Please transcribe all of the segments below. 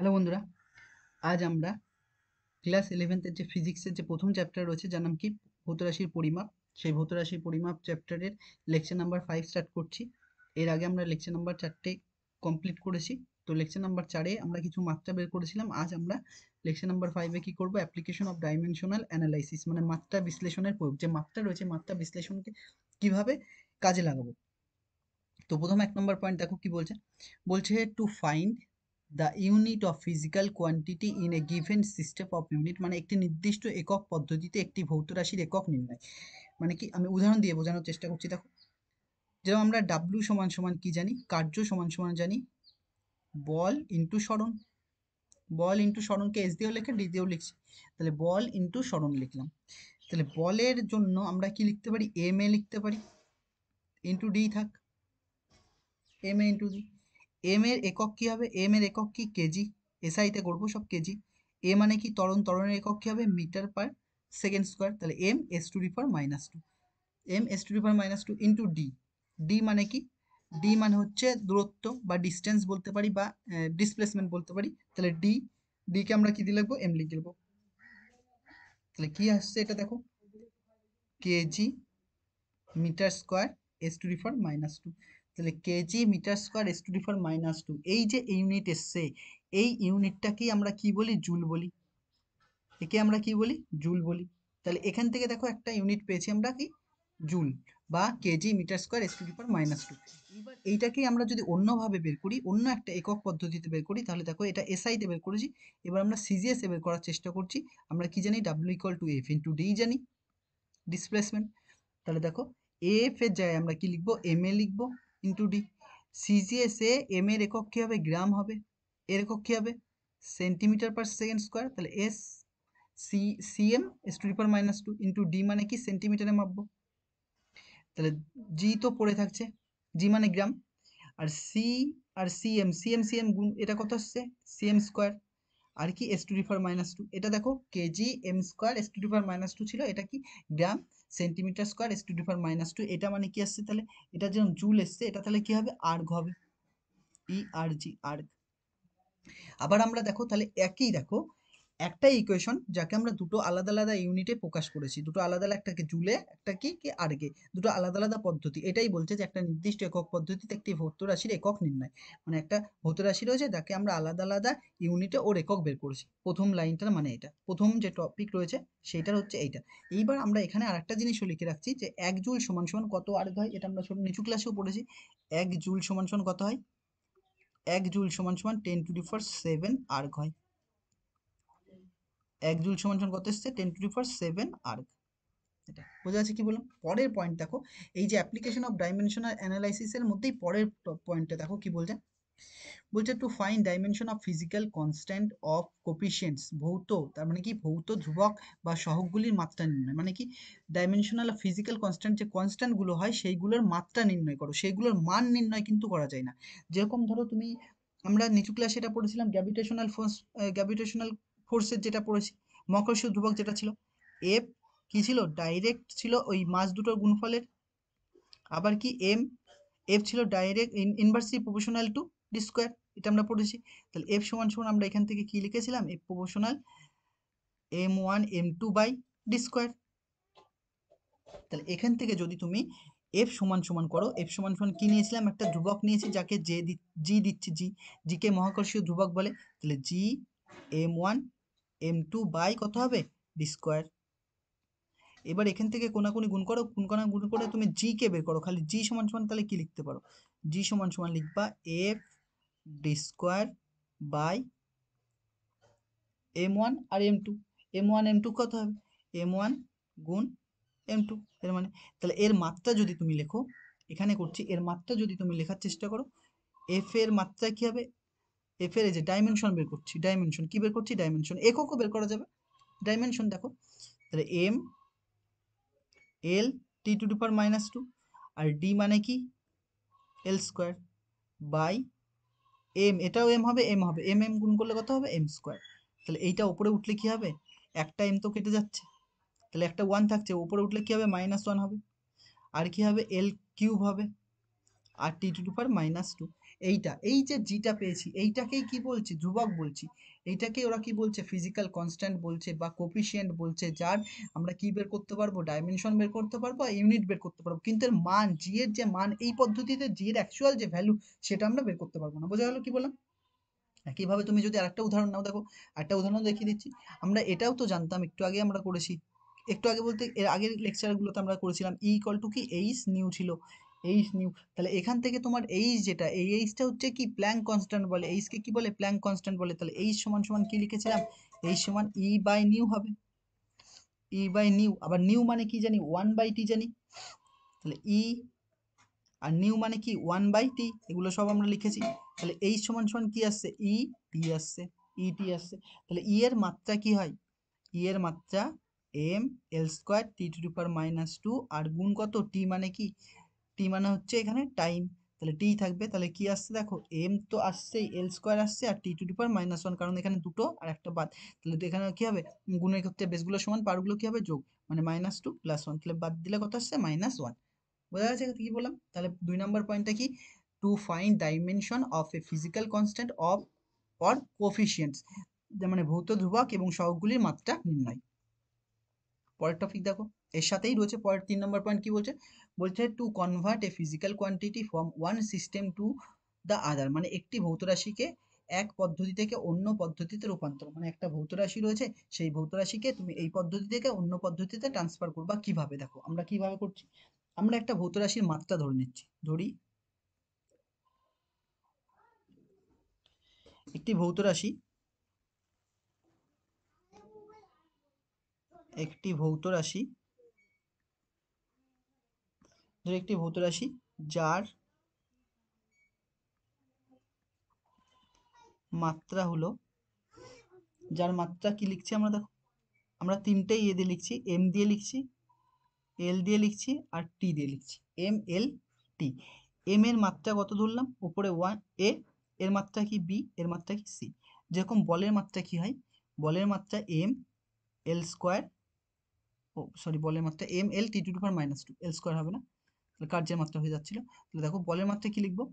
Hello বন্ধুরা, আজ আমরা ক্লাস 11 যে ফিজিক্সের যে প্রথম চ্যাপ্টার রয়েছে যার নাম কি ভৌত রাশির পরিমাপ, সেই ভৌত রাশির পরিমাপ চ্যাপ্টারের লেকচার নাম্বার 5 স্টার্ট করছি। এর আগে আমরা লেকচার নাম্বার 4টে কমপ্লিট করেছি। তো লেকচার নাম্বার 4-এ আমরা কিছু মাত্রা বের করেছিলাম। আজ আমরা লেকচার নাম্বার 5-এ কি করব, অ্যাপ্লিকেশন অফ ডাইমেনশনাল অ্যানালাইসিস, মানে মাত্রা বিশ্লেষণের প্রয়োগ। যে মাত্রা রয়েছে মাত্রা বিশ্লেষণকে কিভাবে কাজে লাগাবো। তো প্রথম 1 নম্বর পয়েন্ট দেখো কি বলছে। বলছে to find the unit of physical quantity in a given system of unit, মানে একটি নির্দিষ্ট একক পদ্ধতিতে একটি ভৌত রাশির একক নির্ণয়। মানে কি, আমি উদাহরণ দিয়ে বোঝানোর চেষ্টা করছি। দেখো, যেরকম আমরা ডাব্লিউ সমান সমান কি জানি, কার্য সমান সমান জানি বল ইন্টু সরণ। বল ইন্টু সরণকে এস দিয়েও লেখে, ডি দিয়েও লিখছি। তাহলে বল ইন্টু সরণ লিখলাম। তাহলে বলের জন্য আমরা কি লিখতে পারি, এম এ লিখতে পারি, ইন্টু ডি থাক, M A into D. M এর একক কি হবে, এম এর একক কি, কেজি। এসআইতে করবো সব কেজি। এ মানে কি, ত্বরণ, ত্বরণের একক কি হবে, মিটার পার সেকেন্ড স্কোয়ার। তাহলে M S to the power minus two, M S to the power minus two into D. D মানে কি, ডি মানে হচ্ছে দূরত্ব বা ডিস্টেন্স বলতে পারি, বা ডিসপ্লেসমেন্ট বলতে পারি। তাহলে ডি, ডি কে আমরা কি দিয়ে লিখবো, এম লিখে লিখবো। তাহলে কি আসছে এটা দেখো, KG metre square S to the power minus two. তাহলে KG metre square S to the power minus two, এই যে ইউনিট এসছে, এই ইউনিটটাকেই আমরা কি বলি, জুল বলি। একে আমরা কি বলি, জুল বলি। তাহলে এখান থেকে দেখো একটা ইউনিট পেয়েছি আমরা, কি, জুল বা KG metre square S to the power minus two. এবার এইটাকেই আমরা যদি অন্যভাবে বের করি, অন্য একটা একক পদ্ধতিতে বের করি, তাহলে দেখো এটা এসআইতে বের করেছি। এবার আমরা সিজিএস এ বের করার চেষ্টা করছি। আমরা কি জানি, W equal to F into D জানি, ডিসপ্লেসমেন্ট। তাহলে দেখো, এফ এর জায়গায় আমরা কি লিখবো, এম এ লিখবো ইন্টু ডি। সিজিএস এ এম এর একক কি হবে, গ্রাম হবে। এর একক কি হবে, সেন্টিমিটার পার সেকেন্ড স্কোয়ার। তাহলে S C CM S to the power minus two into D মানে কি, সেন্টিমিটারে মাপবো। তাহলে জি তো পড়ে থাকছে, জি মানে গ্রাম। আর সি আর সিএম, সিএম সিএম গুণ, এটা কত আসছে, সিএম স্কোয়ার। আর কি, S to the power minus two. এটা দেখো KG M square S to the power minus two ছিল, এটা কি gram centimetre square S to the power minus two. এটা মানে কি আসছে, তাহলে এটা যেমন জুল এসছে, এটা তাহলে কি হবে, আর্গ হবে, ই আর জি, আর্গ। আবার আমরা দেখো, তাহলে একই দেখো একটা ইকুয়েশন যাকে আমরা দুটো আলাদা আলাদা ইউনিটে প্রকাশ করেছি, দুটো আলাদা আলাদা, একটা কি জুলে, একটা কি কি আর্গে, দুটো আলাদা আলাদা পদ্ধতি। এটাই বলছে যে একটা নির্দিষ্ট একক পদ্ধতিতে একটি ভৌত রাশির একক নির্ণয়, মানে একটা ভৌত রাশি রয়েছে যাকে আমরা আলাদা আলাদা ইউনিটে ওর একক বের করেছি। প্রথম লাইনটার মানে এটা, প্রথম যে টপিক রয়েছে সেইটার হচ্ছে এইটা। এইবার আমরা এখানে আরেকটা জিনিসও লিখে রাখছি যে 1 জুল সমান সমান কত আর্গ হয়, এটা আমরা ছোট নিচু ক্লাসেও পড়েছি। 1 জুল সমান সমান কত হয়, 1 জুল সমান সমান 10⁻⁷ আর্গ হয়। 1 জুল সমান সমান কত এসছে, 10⁻⁷ আর্গ। এটা বোঝা যাচ্ছে কি বললাম। পরের পয়েন্ট দেখো, এই যে অ্যাপ্লিকেশন অফ ডাইমেনশনাল অ্যানালাইসিসের মধ্যেই পরের পয়েন্টে দেখো কি বলছে। বলছে to find dimension of physical constant of coefficients, ভৌত, তার মানে কি, ভৌত ধ্রুবক বা সহগগুলির মাত্রা নির্ণয়, মানে কি, ডাইমেনশনাল ফিজিক্যাল কনস্ট্যান্ট, যে কনস্ট্যান্ট গুলো হয় সেইগুলোর মাত্রা নির্ণয় করো, সেইগুলোর মান নির্ণয় কিন্তু করা যায় না। যেরকম ধরো তুমি, আমরা নিচু ক্লাসে এটা পড়েছিলাম, গ্র্যাভিটেশনাল ফোর্স, গ্র্যাভিটেশনাল ফোর্সের যেটা পড়েছি, মহাকর্ষীয় ধ্রুবক যেটা ছিল, এফ কি ছিল, ডাইরেক্ট ছিল ওই মাস দুটোর গুণফলের। আবার কি, এম, এফ ছিল direct inversely proportional to D square, এটা আমরা পড়েছি। তাহলে এফ সমান সমান আমরা এখান থেকে কি লিখেছিলাম, F proportional m1 m2 by D square. তাহলে এখান থেকে যদি তুমি এফ সমান সমান করো, এফ সমান সমান কি নিয়েছিলাম, একটা ধ্রুবক নিয়েছি যাকে জি দিচ্ছি, জি কে মহাকর্ষীয় ধ্রুবক বলে। তাহলে জি m1 m2 বাই কত হবে, ডি স্কোয়ার। এবার এখান থেকে কোনাকুনি গুণ করো, গুণ করে তুমি জি কে বের করো, খালি জি সমান সমান তাহলে কি লিখতে পারো, জি সমান সমান লিখবা F D square by m1 আর m2। m1 m2 কত হবে, m1 গুণ m2, এর মানে, তাহলে এর মাত্রা যদি তুমি লেখো, এখানে করছি, এর মাত্রা যদি তুমি লেখার চেষ্টা করো, এফ এর মাত্রা কি হবে, এফ এর এই যে ডাইমেনশন বের করছি, ডাইমেনশন কি বের করছি, ডাইমেনশন এককও বের করা যাবে। ডাইমেনশন দেখো, তাহলে M L T to the power minus two, আর ডি মানে কি, এল স্কোয়ার বাই এম, এটাও এম হবে, এম হবে, এম এম গুণ করলে কত হবে, এম স্কোয়ার। তাহলে এইটা উপরে উঠলে কি হবে, একটা এম তো কেটে যাচ্ছে, তাহলে একটা ওয়ান থাকছে, উপরে উঠলে কি হবে, -1 হবে। আর কি হবে, এল কিউব হবে, আর T to the power minus two. এইটা, এই যে জিটা পেয়েছি এইটাকেই কি বলছি, ধ্রুবক বলছি। এইটাকে ওরা কি বলছে, ফিজিক্যাল কনস্ট্যান্ট বলছে বা কোফিশিয়েন্ট বলছে, যার আমরা কি বের করতে পারবো, ডাইমেনশন বের করতে পারবো, ইউনিট বের করতে পারবো, কিন্তু এর মান, জি এর যে মান, এই পদ্ধতিতে জি এর অ্যাকচুয়াল যে ভ্যালু সেটা আমরা বের করতে পারবো না। বোঝা গেল কি বললাম? একইভাবে তুমি যদি আরেকটা উদাহরণ নাও, দেখো একটা উদাহরণ দেখিয়ে দিচ্ছি। আমরা এটাও তো জানতাম, একটু আগে আমরা করেছি, একটু আগে বলতে এর আগের লেকচারগুলোতে আমরা করেছিলাম ই ইকুয়াল টু কি এইচ নিউ ছিল, এইচ নিউ। তাহলে এখান থেকে তোমার এইচ যেটা, এই এইচটা হচ্ছে কি প্ল্যাঙ্ক কনস্ট্যান্ট বলে, এইচকে কি বলে, প্ল্যাঙ্ক কনস্ট্যান্ট বলে। তাহলে এইচ সমান সমান কি লিখেছিলাম, এইচ সমান ই বাই নিউ হবে, ই বাই নিউ। আবার নিউ মানে কি জানি, ওয়ান বাই টি জানি। তাহলে ই আর নিউ মানে কি, ওয়ান বাই টি, এগুলো সব আমরা লিখেছি। তাহলে এইচ সমান সমান কি আসছে, ই টি আসছে, ই টি আসছে। তাহলে ই এর মাত্রা কি হয়, ই এর মাত্রা M L square T to the power minus two, আর গুণ কত, টি মানে কি, টি মানে হচ্ছে এখানে টাইম। তাহলে টি থাকবে, তাহলে কি আসছে দেখো, এম তো আসছেই, এল স্কোয়ার আসছে, আর T to the power minus one, কারণ এখানে দুটো আর একটা বাদ। তাহলে তো এখানে কি হবে, গুণের ক্ষেত্রে বেসগুলো সমান, পাওয়ারগুলো কি হবে, যোগ, মানে মাইনাস টু প্লাস ওয়ান, তাহলে বাদ দিলে কত আসছে, মাইনাস ওয়ান। বোঝা গেছে কি বললাম? তাহলে 2 নম্বর পয়েন্টটা কি, to find dimension of a physical constant of or coefficients, মানে ভৌত ধ্রুবক এবং সহগগুলির মাত্রা নির্ণয়। পরের টপিক দেখো, এর সাথেই রয়েছে পরের 3 নম্বর পয়েন্ট, কি বলছে, বলছে to convert A physical quantity from one system to the other, মানে একটি ভৌত রাশিকে এক পদ্ধতি থেকে অন্য পদ্ধতিতে রূপান্তর, মানে একটা ভৌত রাশি রয়েছে, সেই ভৌত রাশিকে তুমি এই পদ্ধতি থেকে অন্য পদ্ধতিতে ট্রান্সফার করবা। কিভাবে, দেখো আমরা কিভাবে করছি। আমরা একটা ভৌত রাশির মাত্রা ধরে নিচ্ছি, ধরি একটি ভৌত রাশি, একটি ভৌত রাশি, ধরি একটি ভৌত রাশি যার মাত্রা হলো, যার মাত্রা কি লিখছি আমরা, দেখো আমরা তিনটেই ইয়ে দিয়ে লিখছি, এম দিয়ে লিখছি, এল দিয়ে লিখছি, আর টি দিয়ে লিখছি, এম এল টি। এম এর মাত্রা কত ধরলাম, উপরে ওয়ান, এ এর মাত্রা কি, বি এর মাত্রা কি, সি। যেরকম বলের মাত্রা কি হয়, বলের মাত্রা M L square, oh sorry, বলের মাত্রা M L T to the power minus two, L square হবে না, তাহলে কার্যের মাত্রা হয়ে যাচ্ছিল। তাহলে দেখো বলের মাত্রা কি লিখবো,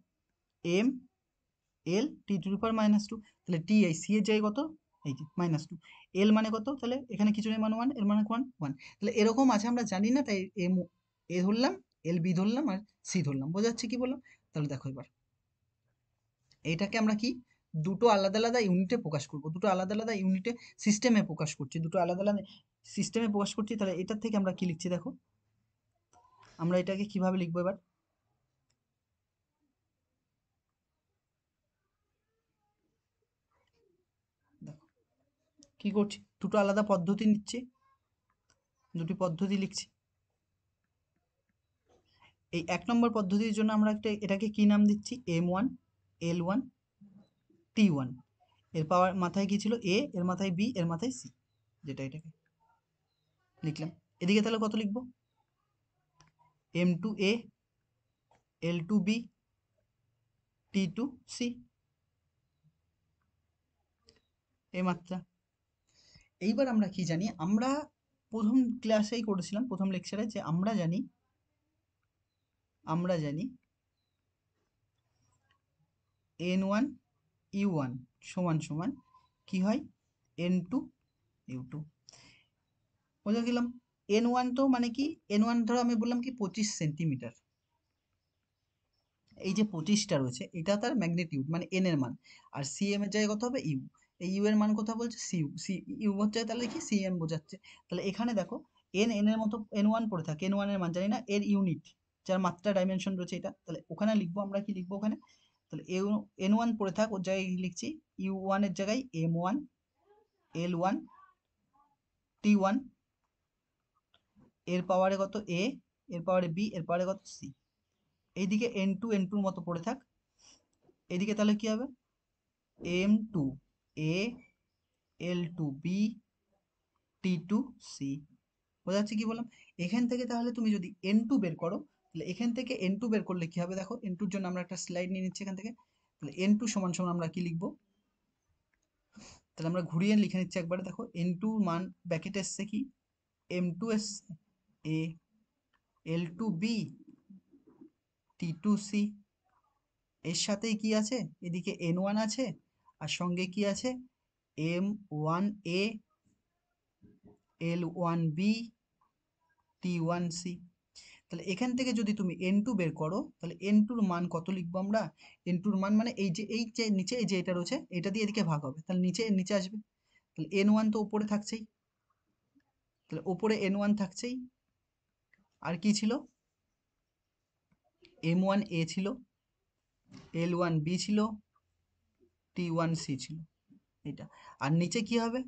M L T to the power minus two, তাহলে টি এই সি এর জায়গায় কত, এই যে মাইনাস টু। এল মানে কত, তাহলে এখানে কিছু নেই, মানে ওয়ান, এর মানে ওয়ান ওয়ান। তাহলে এরকম আছে, আমরা জানি না, তাই এম এ ধরলাম, এল বি ধরলাম, আর সি ধরলাম। বোঝা যাচ্ছে কি বললাম? তাহলে দেখো এবার এইটাকে আমরা কি, দুটো আলাদা আলাদা ইউনিটে প্রকাশ করব, দুটো আলাদা আলাদা ইউনিটে সিস্টেমে প্রকাশ করছি, দুটো আলাদা আলাদা সিস্টেমে প্রকাশ করছি। তাহলে এটার থেকে আমরা কি লিখছি, দেখো আমরা এটাকে কিভাবে লিখবো এবার, দেখো কি করছি, দুটো আলাদা পদ্ধতি নিচ্ছি, দুটি পদ্ধতি লিখছি। এই 1 নম্বর পদ্ধতির জন্য আমরা একটা, এটাকে কি নাম দিচ্ছি, M1 L1 T1। এর পাওয়ার মাথায় কি ছিল, এ এর মাথায় বি এর মাথায় সি, যেটা এটাকে লিখলাম। এদিকে তাহলে কত লিখবো, M2A L2B T2C, এই মাত্রা। এইবার আমরা কি জানি, আমরা প্রথম ক্লাসেই করেছিলাম, প্রথম লেকচারে, যে আমরা জানি N1 U1 সমান সমান কি হয়, N2 U2। বোঝা গেলাম? N1 তো মানে কি, N1 ধরো আমি বললাম কি 25 সেন্টিমিটার, এই যে 25টা রয়েছে এটা তার ম্যাগনিটিউড, মানে এন এর মান। আর সি এম এর জায়গায় কত হবে, ইউ। এই ইউ এর মান কথা বলছে, সি ইউ, সি ইউ হচ্ছে, তাহলে কি সি এম বোঝাচ্ছে। তাহলে এখানে দেখো এন এন এর মতো এন ওয়ান পড়ে থাকে, এন ওয়ান এর মান জানি না, এর ইউনিট, যার মাত্রা ডাইমেনশন রয়েছে এটা, তাহলে ওখানে লিখবো আমরা, কি লিখবো ওখানে, তাহলে এন ওয়ান পড়ে থাক, ওর জায়গায় লিখছি ইউ ওয়ান এর জায়গায় M one L one T one, এর পাওয়ারে কত এ, এর পাওয়ারে বি, এর পাওয়ারে কত সি। এইদিকে এন টু এন টুর মতো পড়ে থাক, এদিকে তাহলে কি হবে, M to A L to B T to C. বোঝা যাচ্ছে কি বললাম? এখান থেকে তাহলে তুমি যদি এন টু বের করো, তাহলে এখান থেকে এন টু বের করলে কি হবে, দেখো এন টুর জন্য আমরা একটা স্লাইড নিয়ে নিচ্ছি এখান থেকে। তাহলে এন টু সমান সমান আমরা কি লিখবো, তাহলে আমরা ঘুরিয়ে লিখে নিচ্ছি একবারে, দেখো এন টু মান ব্যাকেট এসছে কি, এম টু এসছে এ, L to B, T to C, এর সাথেই কি আছে, এদিকে n1 আছে, আর সঙ্গে কি আছে, m1a l1b t1c। তাহলে এখান থেকে যদি তুমি n2 বের করো, তাহলে n2 এর মান কত লিখবো আমরা, n2 এর মান মানে এই যে নিচে এই যে এটা রয়েছে, এটা দিয়ে এদিকে ভাগ হবে, তাহলে নিচে আসবে। তাহলে n1 তো উপরে থাকছেই, তাহলে উপরে n1 থাকছেই, আর কি ছিল, m1a ছিল, l1b ছিল, t1c ছিল, এটা। আর নিচে কি হবে,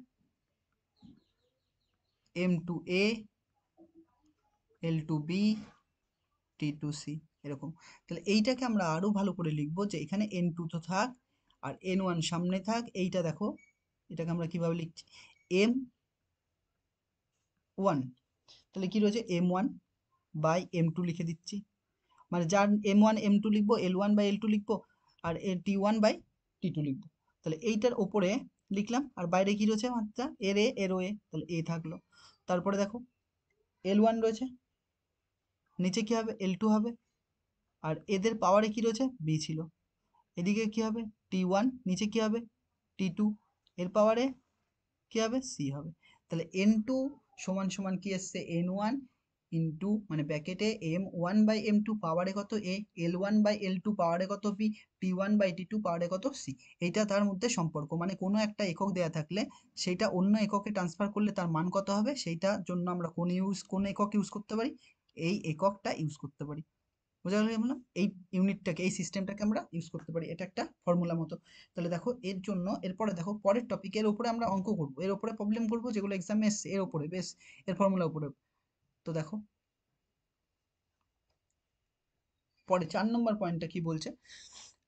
m2a l2b t2c, এরকম। তাহলে এইটাকে আমরা আরো ভালো করে লিখবো, যে এখানে n2 তো থাক আর n1 সামনে থাক, এইটা দেখো, এটাকে আমরা কিভাবে লিখছি, m1, তাহলে কি রয়েছে m1 বাই m2 লিখে দিচ্ছি, মানে যার m1 m2 লিখবো, l1 বাই l2 লিখবো, আর t1 বাই t2 লিখবো। তাহলে এইটার ওপরে লিখলাম, আর বাইরে কি রয়েছে মাত্রা, এরও এ, তাহলে এ থাকলো। তারপরে দেখো l1 রয়েছে, নিচে কি হবে, l2 হবে, আর এদের পাওয়ারে কি রয়েছে, b ছিল, এদিকে কি হবে, t1, নিচে কি হবে, t2, এর পাওয়ারে কি হবে, c হবে। তাহলে n2 সমান সমান কি আসছে, n1 ইন্টু মানে ব্র্যাকেটে m1 বাই m2 পাওয়ারে কত a, l1 বাই l2 পাওয়ারে কত b, t1 বাই t2 পাওয়ারে কত c। এইটা তার মধ্যে সম্পর্ক, মানে কোনো একটা একক দেয়া থাকলে সেইটা অন্য এককে ট্রান্সফার করলে তার মান কত হবে, সেইটার জন্য আমরা কোন একক ইউজ করতে পারি, এই এককটা ইউজ করতে পারি। বোঝা গেল, আমরা এই ইউনিটটাকে, এই সিস্টেমটাকে আমরা ইউজ করতে পারি, এটা একটা ফর্মুলা মতো। তাহলে দেখো এর জন্য, এরপরে দেখো পরের টপিক, এর উপরে আমরা অঙ্ক করব, এর উপরে প্রবলেম করব, যেগুলো এক্সামে এসছে এর উপরে বেশ, এর ফর্মুলা উপরে। তো দেখো পরে 4 নম্বর পয়েন্টটা কি বলছে,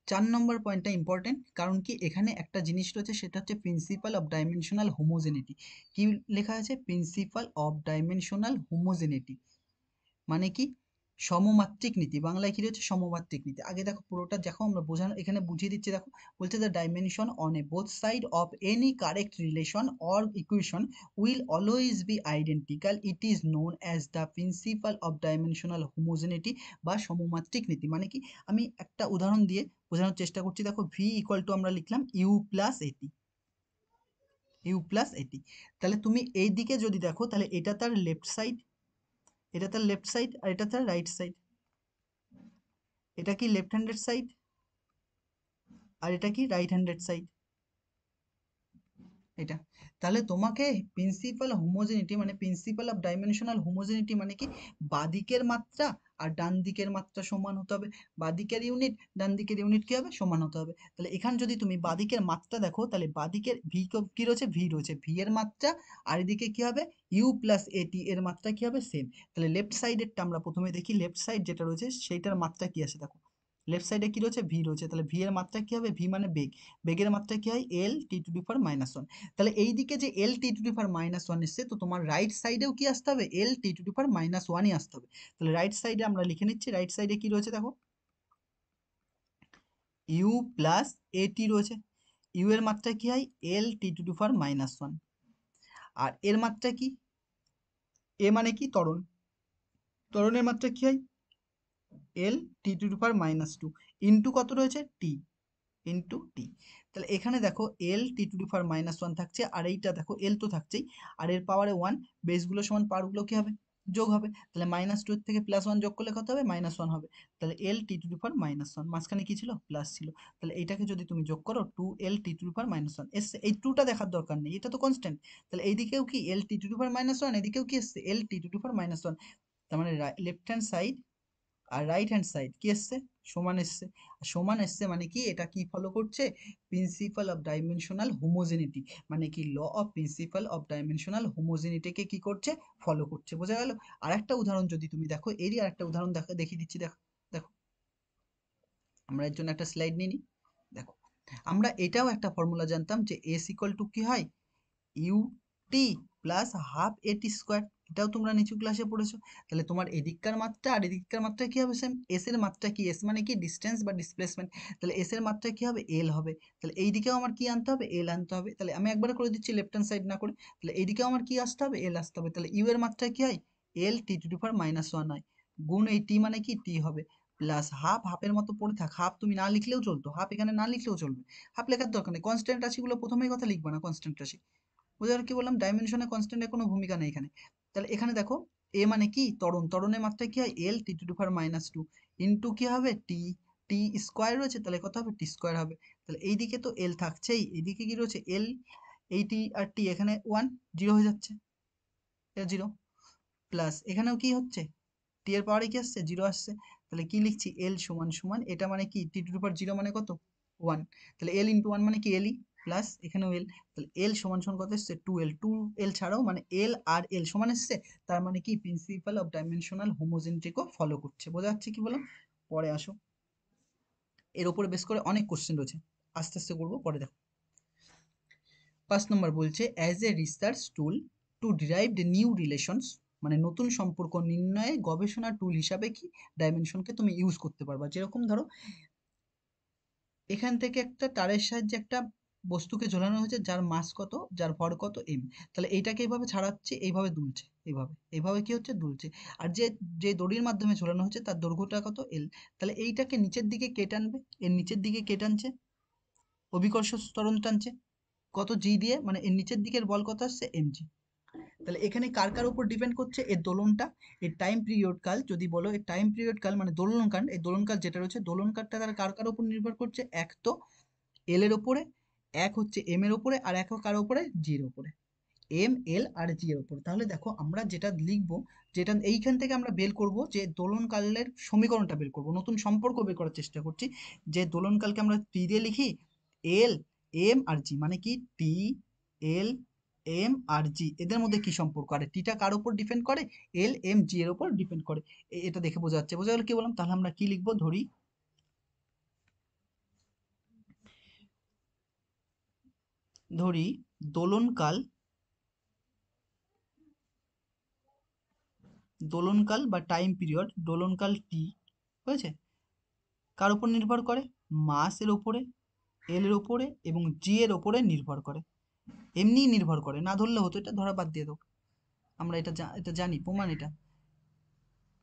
4 নম্বর পয়েন্টটা ইম্পর্টেন্ট, কারণ কি এখানে একটা জিনিস রয়েছে, সেটা হচ্ছে প্রিন্সিপাল অফ ডাইমেনশনাল হোমোজেনিটি। কি লেখা আছে, প্রিন্সিপাল অফ ডাইমেনশনাল হোমোজেনিটি, মানে কি, সমমাত্রিক নীতি, বাংলায় কি রয়েছে, সমমাত্রিক নীতি। আগে দেখো পুরোটা দেখো, আমরা বোঝানো এখানে বুঝিয়ে দিচ্ছি, দেখো বলছে the dimension on a both side of any correct relation or equation will always be identical, it is known as the principle of dimensional homogeneity, বা সমমাত্রিক নীতি। মানে কি, আমি একটা উদাহরণ দিয়ে বোঝানোর চেষ্টা করছি, দেখো ভি ইকুয়াল টু আমরা লিখলাম ইউ প্লাস এটি, ইউ প্লাস এটি। তাহলে তুমি এই দিকে যদি দেখো, তাহলে এটা তার লেফট সাইড, এটা তার লেফট সাইড, আর এটা তার রাইট সাইড, এটা কি লেফট হ্যান্ডেড সাইড, আর এটা কি রাইট হ্যান্ডেড সাইড, এটা। তাহলে তোমাকে প্রিন্সিপাল হোমোজেনিটি মানে প্রিন্সিপাল অফ ডাইমেনশনাল হোমোজেনিটি মানে কি, বাদিকের মাত্রা আর ডান দিকের মাত্রা সমান হতে হবে, বাদিকের ইউনিট ডান দিকের ইউনিট কি হবে, সমান হতে হবে। তাহলে এখানে যদি তুমি বাদিকের মাত্রা দেখো, তাহলে বাদিকের ভি কি রয়েছে, ভি রয়েছে, ভি এর মাত্রা, আর এদিকে কি হবে, ইউ প্লাস এটি এর মাত্রা কি হবে, সেম। তাহলে লেফট সাইডেরটা আমরা প্রথমে দেখি, লেফট সাইড যেটা রয়েছে সেইটার মাত্রা কি আছে, দেখো লেফট সাইডে কি রয়েছে, ভি রয়েছে, তাহলে ভি এর মাত্রা কি হবে, ভি মানে বেগ, বেগের মাত্রা কি হয়, এল টি টু দি পাওয়ার -1। তাহলে এই দিকে যে এল টি টু দি পাওয়ার -1 এসছে, তো তোমার রাইট সাইডেও কি আসতে হবে, এল টি টু দি পাওয়ার -1ই আসতে হবে। তাহলে রাইট সাইডে আমরা লিখে নিচ্ছি, রাইট সাইডে কি রয়েছে, দেখো ইউ প্লাস এটি রয়েছে, ইউ এর মাত্রা কি হয়, এল টি টু দি পাওয়ার -1, আর এর মাত্রা কি, এ মানে কি ত্বরণ, ত্বরণের মাত্রা কি হয়, এল T to the power -2 into কত রয়েছে, টি, ইন্টু টি। তাহলে এখানে দেখো এল টি টু দি পাওয়ার -1 থাকছে, আর এইটা দেখো এল তো থাকছেই, আর এর পাওয়ারে 1, বেসগুলো সমান পাওয়ারগুলো কি হবে, যোগ হবে। তাহলে -2 এর থেকে +1 যোগ করলে কত হবে, -1 হবে। তাহলে এল টি টু দি পাওয়ার -1, মাঝখানে কি ছিল, প্লাস ছিল। তাহলে এইটাকে যদি তুমি যোগ করো, 2l T to the power -1 এসছে, এই 2টা দেখার দরকার নেই, এটা তো কনস্ট্যান্ট। তাহলে এইদিকেও কি এল টি টু দি পাওয়ার -1, এদিকেও কি এসছে, এল টি টু দি পাওয়ার -1। তার মানে লেফট হ্যান্ড সাইড আর রাইট হ্যান্ড সাইড কি এসছে, সমান এসছে। আর সমান এসছে মানে কি, এটা কি ফলো করছে, প্রিন্সিপাল অফ ডাইমেনশনাল হোমোজেনিটি, মানে কি law of principle of dimensional হোমোজেনিটিকে কি করছে, ফলো করছে। বোঝা গেল। আর একটা উদাহরণ যদি তুমি দেখো, এরই আর একটা উদাহরণ দেখো, দেখিয়ে দিচ্ছি, দেখো দেখো আমরা এর জন্য একটা স্লাইড নিয়ে নিই। দেখো আমরা এটাও একটা ফর্মুলা জানতাম, যে এস ইকুয়াল টু কি হয়, ইউ টি প্লাস হাফ এটি স্কোয়ার, এটাও তোমরা নিচু ক্লাসে পড়েছো। তাহলে তোমার এদিককার মাত্রা আর এদিককার মাত্রা কি হবে, সেম। এস এর মাত্রা কি, এস মানে কি ডিস্টেন্স বা ডিসপ্লেসমেন্ট, তাহলে এস এর মাত্রা কি হবে, এল হবে। তাহলে এই দিকেও আমার কি আনতে হবে, এল আনতে হবে। তাহলে আমি একবার করে দিচ্ছি লেফট হ্যান্ড সাইড না করে, তাহলে এইদিকেও আমার কি আসতে হবে, এল আসতে হবে। তাহলে ইউ এর মাত্রা কি হয়, এল টি টু দি পাওয়ার -1 হয়, গুণ এই টি মানে কি, টি হবে, প্লাস হাফ, হাফের মতো পড়ে থাক, হাফ তুমি না লিখলেও চলতো, হাফ এখানে না লিখলেও চলবে, হাফ লেখার দরকার নেই। কনস্ট্যান্ট রাশিগুলো প্রথমেই কথা লিখবা না, কনস্ট্যান্ট রাশি বুঝতে পারলে কি বললাম, ডাইমেনশনে কনস্ট্যান্টের কোনো ভূমিকা নেই এখানে। তাহলে এখানে দেখো এ মানে কি ত্বরণ, ত্বরণের মাত্রা কি হয় এল T to the power -2 into কি হবে টি, টি স্কোয়ার রয়েছে তাহলে কত হবে টি স্কোয়ার হবে। তাহলে এইদিকে তো এল থাকছেই, এইদিকে কি রয়েছে এল, এই টি আর টি এখানে 1 0 হয়ে যাচ্ছে, এটা 0 প্লাস এখানেও কি হচ্ছে টি এর পাওয়ারে কি আসছে 0 আসছে। তাহলে কি লিখছি এল সমান সমান এটা মানে কি টি টু দি পাওয়ার 0 মানে কত 1, তাহলে এল ইন্টু 1 মানে কি এলই প্লাস এখানেও এল, তাহলে এল সমান সমান কত এসছে 2L, 2L ছাড়াও মানে এল আর এল সমান এসছে, তার মানে কি প্রিন্সিপাল অফ ডাইমেনশনাল হোমোজেনট্রিকও ফলো করছে। বোঝা যাচ্ছে কি বললাম, পরে আসো, এর উপরে বেস করে অনেক কোশ্চেন রয়েছে, আস্তে আস্তে করবো, পরে দেখো। 5 নম্বর বলছে as a research tool two derive new relations, মানে নতুন সম্পর্ক নির্ণয়ে গবেষণা টুল হিসাবে কি ডাইমেনশনকে তুমি ইউজ করতে পারবা। যেরকম ধরো এখান থেকে একটা তারের সাহায্যে একটা বস্তুকে ঝোলানো হয়েছে যার মাস কত, যার ভর কত এম, তাহলে এইটাকে এইভাবে ছাড়াচ্ছে, এইভাবে দুলছে, এইভাবে এইভাবে কি হচ্ছে দুলছে, আর যে যে দড়ির মাধ্যমে ঝোলানো হচ্ছে তার দৈর্ঘ্যটা কত এল, তাহলে এইটাকে নিচের দিকে কে টানবে, এর নিচের দিকে কে টানছে অভিকর্ষ ত্বরণ টানছে, কত জি দিয়ে, মানে এর নিচের দিকের বল কত আসছে এমজি। তাহলে এখানে কার কার উপর ডিপেন্ড করছে এর দোলনটা, এর টাইম পিরিয়ড কাল, যদি বলো এর টাইম পিরিয়ড কাল মানে দোলন কাল, এই দোলন কাল যেটা রয়েছে দোলন কালটা তার কার কার উপর নির্ভর করছে, এক তো এল এর ওপরে, এক হচ্ছে এম এর ওপরে, আর এক কার ওপরে জি এর ওপরে, এম এল আর জি এর ওপরে। তাহলে দেখো আমরা যেটা লিখবো, যেটা এইখান থেকে আমরা বের করব যে দোলনকালের সমীকরণটা বের করব, নতুন সম্পর্ক বের করার চেষ্টা করছি, যে দোলনকালকে আমরা টি দিয়ে লিখি এল এম আর জি, মানে কি টি এল এম আর জি এদের মধ্যে কি সম্পর্ক, আর টিটা কার উপর ডিপেন্ড করে এল এম জি এর উপর ডিপেন্ড করে। এটা দেখে বোঝা যাচ্ছে, বোঝা গেল কি বললাম। তাহলে আমরা কি লিখবো, ধরি ধরি দোলনকাল, দোলনকাল বা টাইম পিরিয়ড, দোলনকাল টি হয়েছে কার উপর নির্ভর করে, মাসের উপরে, এল এর উপরে এবং জি এর উপরে নির্ভর করে, এমনিই নির্ভর করে, না ধরলে হতো, এটা ধরা বাদ দিয়ে দাও, আমরা এটা জানি প্রমাণ, এটা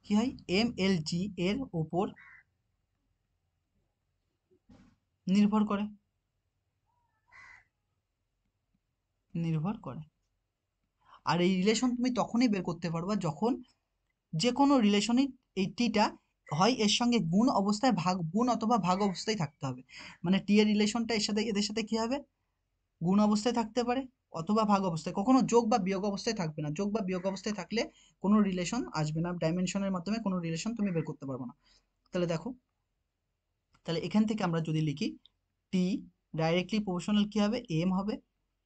কি হয় এম এল জি এর উপর নির্ভর করে, নির্ভর করে। আর এই রিলেশন তুমি তখনই বের করতে পারবা যখন যে কোনো রিলেশনই এই টিটা হয় এর সঙ্গে গুণ অবস্থায়, ভাগ গুণ অথবা ভাগ অবস্থায় থাকতে হবে, মানে টি এর রিলেশনটা এর সাথে এদের সাথে কি হবে গুণ অবস্থায় থাকতে পারে অথবা ভাগ অবস্থায়, কখনো যোগ বা বিয়োগ অবস্থায় থাকবে না, যোগ বা বিয়োগ অবস্থায় থাকলে কোনো রিলেশন আসবে না, ডাইমেনশনের মাধ্যমে কোনো রিলেশন তুমি বের করতে পারবে না। তাহলে দেখো, তাহলে এখান থেকে আমরা যদি লিখি টি ডাইরেক্টলি প্রপোর্শনাল কি হবে এম হবে,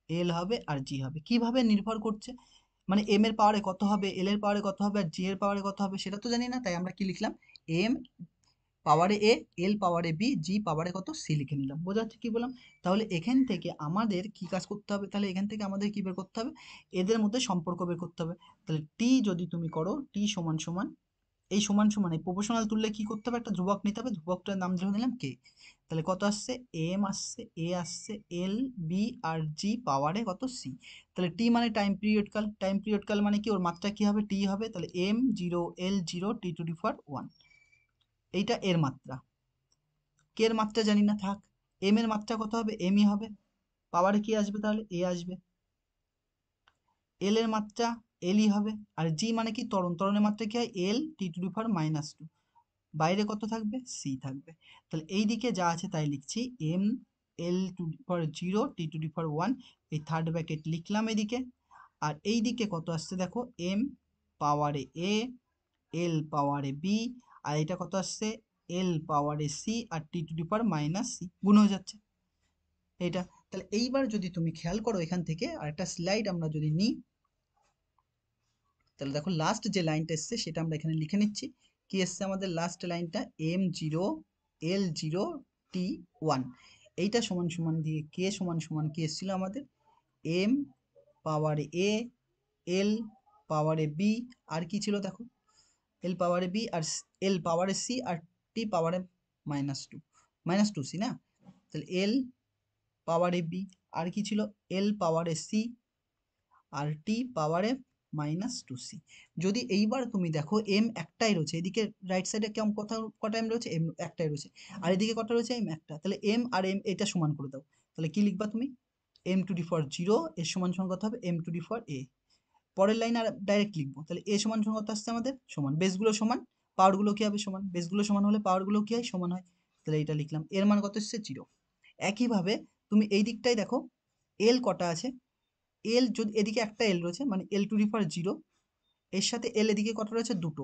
এল হবে আর জি হবে, কিভাবে নির্ভর করছে মানে এম এর পাওয়ারে কত হবে, এল এর পাওয়ারে কত হবে আর জি এর পাওয়ারে কত হবে সেটা তো জানি না, তাই আমরা কি লিখলাম এম পাওয়ারে এ, এল পাওয়ারে বি, জি পাওয়ারে কত সি লিখে নিলাম। বোঝা যাচ্ছে কি বললাম। তাহলে এখান থেকে আমাদের কি কাজ করতে হবে, তাহলে এখান থেকে আমাদের কি বের করতে হবে, এদের মধ্যে সম্পর্ক বের করতে হবে। তাহলে টি যদি তুমি করো টি সমান সমান এই সমান সমান এই প্রপোর্শনাল তুললে কি করতে হবে, একটা ধ্রুবক নিতে হবে, ধ্রুবকটার নাম ধরে নিলাম কে। তাহলে কত আসছে এম আসছে, এ আসছে, এল বি আর জি পাওয়ারে কত সি। তাহলে টি মানে টাইম পিরিয়ড কাল, টাইম পিরিয়ড কাল মানে কি ওর মাত্রা কি হবে টি হবে, তাহলে M zero L zero T to the power 1, এইটা এর মাত্রা। কে এর মাত্রা জানি না, থাক, এম এর মাত্রা কত হবে এমই হবে, পাওয়ারে কি আসবে তাহলে এ আসবে, এল এর মাত্রা এলই হবে, আর জি মানে কি ত্বরণ, ত্বরণের মাত্রা কি হয় এল টি টু দি পাওয়ার -2, বাইরে কত থাকবে সি থাকবে। তাহলে এই দিকে যা আছে তাই লিখছি M L to the power 0 T to the power 1, এই থার্ড ব্র্যাকেট লিখলাম এদিকে, আর এই দিকে কত আসছে দেখো এম পাওয়ারে এ, এল পাওয়ারে বি, আর এটা কত আসছে এল পাওয়ারে সি আর T to the power -C, গুণ হয়ে যাচ্ছে এইটা। তাহলে এইবার যদি তুমি খেয়াল করো এখান থেকে আরেকটা স্লাইড আমরা যদি নিই, তাহলে দেখো লাস্ট যে লাইনটা এসছে সেটা আমরা এখানে লিখে নিচ্ছি, কি এসছে আমাদের লাস্ট লাইনটা M zero L zero T 1, এইটা সমান সমান দিয়ে কে সমান সমান কি এসেছিল আমাদের এম পাওয়ারে এ, এল পাওয়ারে বি, আর কি ছিল দেখো এল পাওয়ারে বি আর এল পাওয়ারে সি আর টি পাওয়ারে -2, -2 সি না, তাহলে এল পাওয়ারে বি আর কি ছিল এল পাওয়ারে সি আর টি পাওয়ারে মাইনাস টু সি। যদি এইবার তুমি দেখো এম একটাই রয়েছে, এদিকে রাইট সাইডে কেমন কটা এম রয়েছে, এম একটাই রয়েছে, আর এদিকে কটা রয়েছে, এম একটা, তাহলে এম আর এম এটা সমান করে দাও। তাহলে কি লিখবা তুমি, এম টু দি পাওয়ার 0 এর সমান সমান কত হবে, এম টু দি পাওয়ার এ। পরের লাইন আর ডাইরেক্ট লিখবো, তাহলে এ সমান সমান কত আসছে আমাদের, সমান, বেসগুলো সমান, পাওয়ারগুলো কি হবে সমান, বেসগুলো সমান হলে পাওয়ারগুলো কি হয়, সমান হয়। তাহলে এটা লিখলাম, এর মান কত এসছে, 0। একইভাবে তুমি এই দিকটাই দেখো, এল কটা আছে, এল যদি এদিকে একটা এল রয়েছে মানে এল টু দি পাওয়ার 0, এর সাথে এল এদিকে কত রয়েছে, দুটো,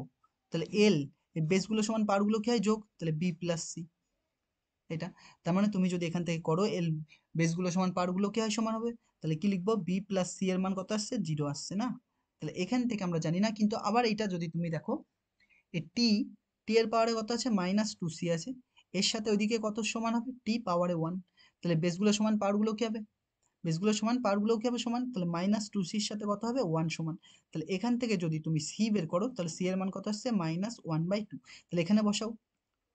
তাহলে এল বেসগুলো সমান পাওয়ারগুলো কি হয়, যোগ, তাহলে বি প্লাস সি। এটা, তার মানে তুমি যদি এখান থেকে করো এল বেসগুলো সমান পাওয়ারগুলো কি হয়, সমান হবে, তাহলে কি লিখবো, বি প্লাস সি এর মান কত আসছে, 0 আসছে না। তাহলে এখান থেকে আমরা জানি না, কিন্তু আবার এটা যদি তুমি দেখো, এই টি, টি এর পাওয়ারে কত আছে, মাইনাস টু সি আছে, এর সাথে ওইদিকে কত সমান হবে, টি পাওয়ারে 1, তাহলে বেসগুলো সমান পাওয়ারগুলো কি হবে, বেসগুলো সমান পাওয়ারগুলো কি হবে, সমান, তাহলে মাইনাস টু সির সাথে কত হবে, 1 সমান। তাহলে এখান থেকে যদি তুমি সি বের করো, তাহলে সি এর মান কত আসছে, -1/2। তাহলে এখানে বসাও,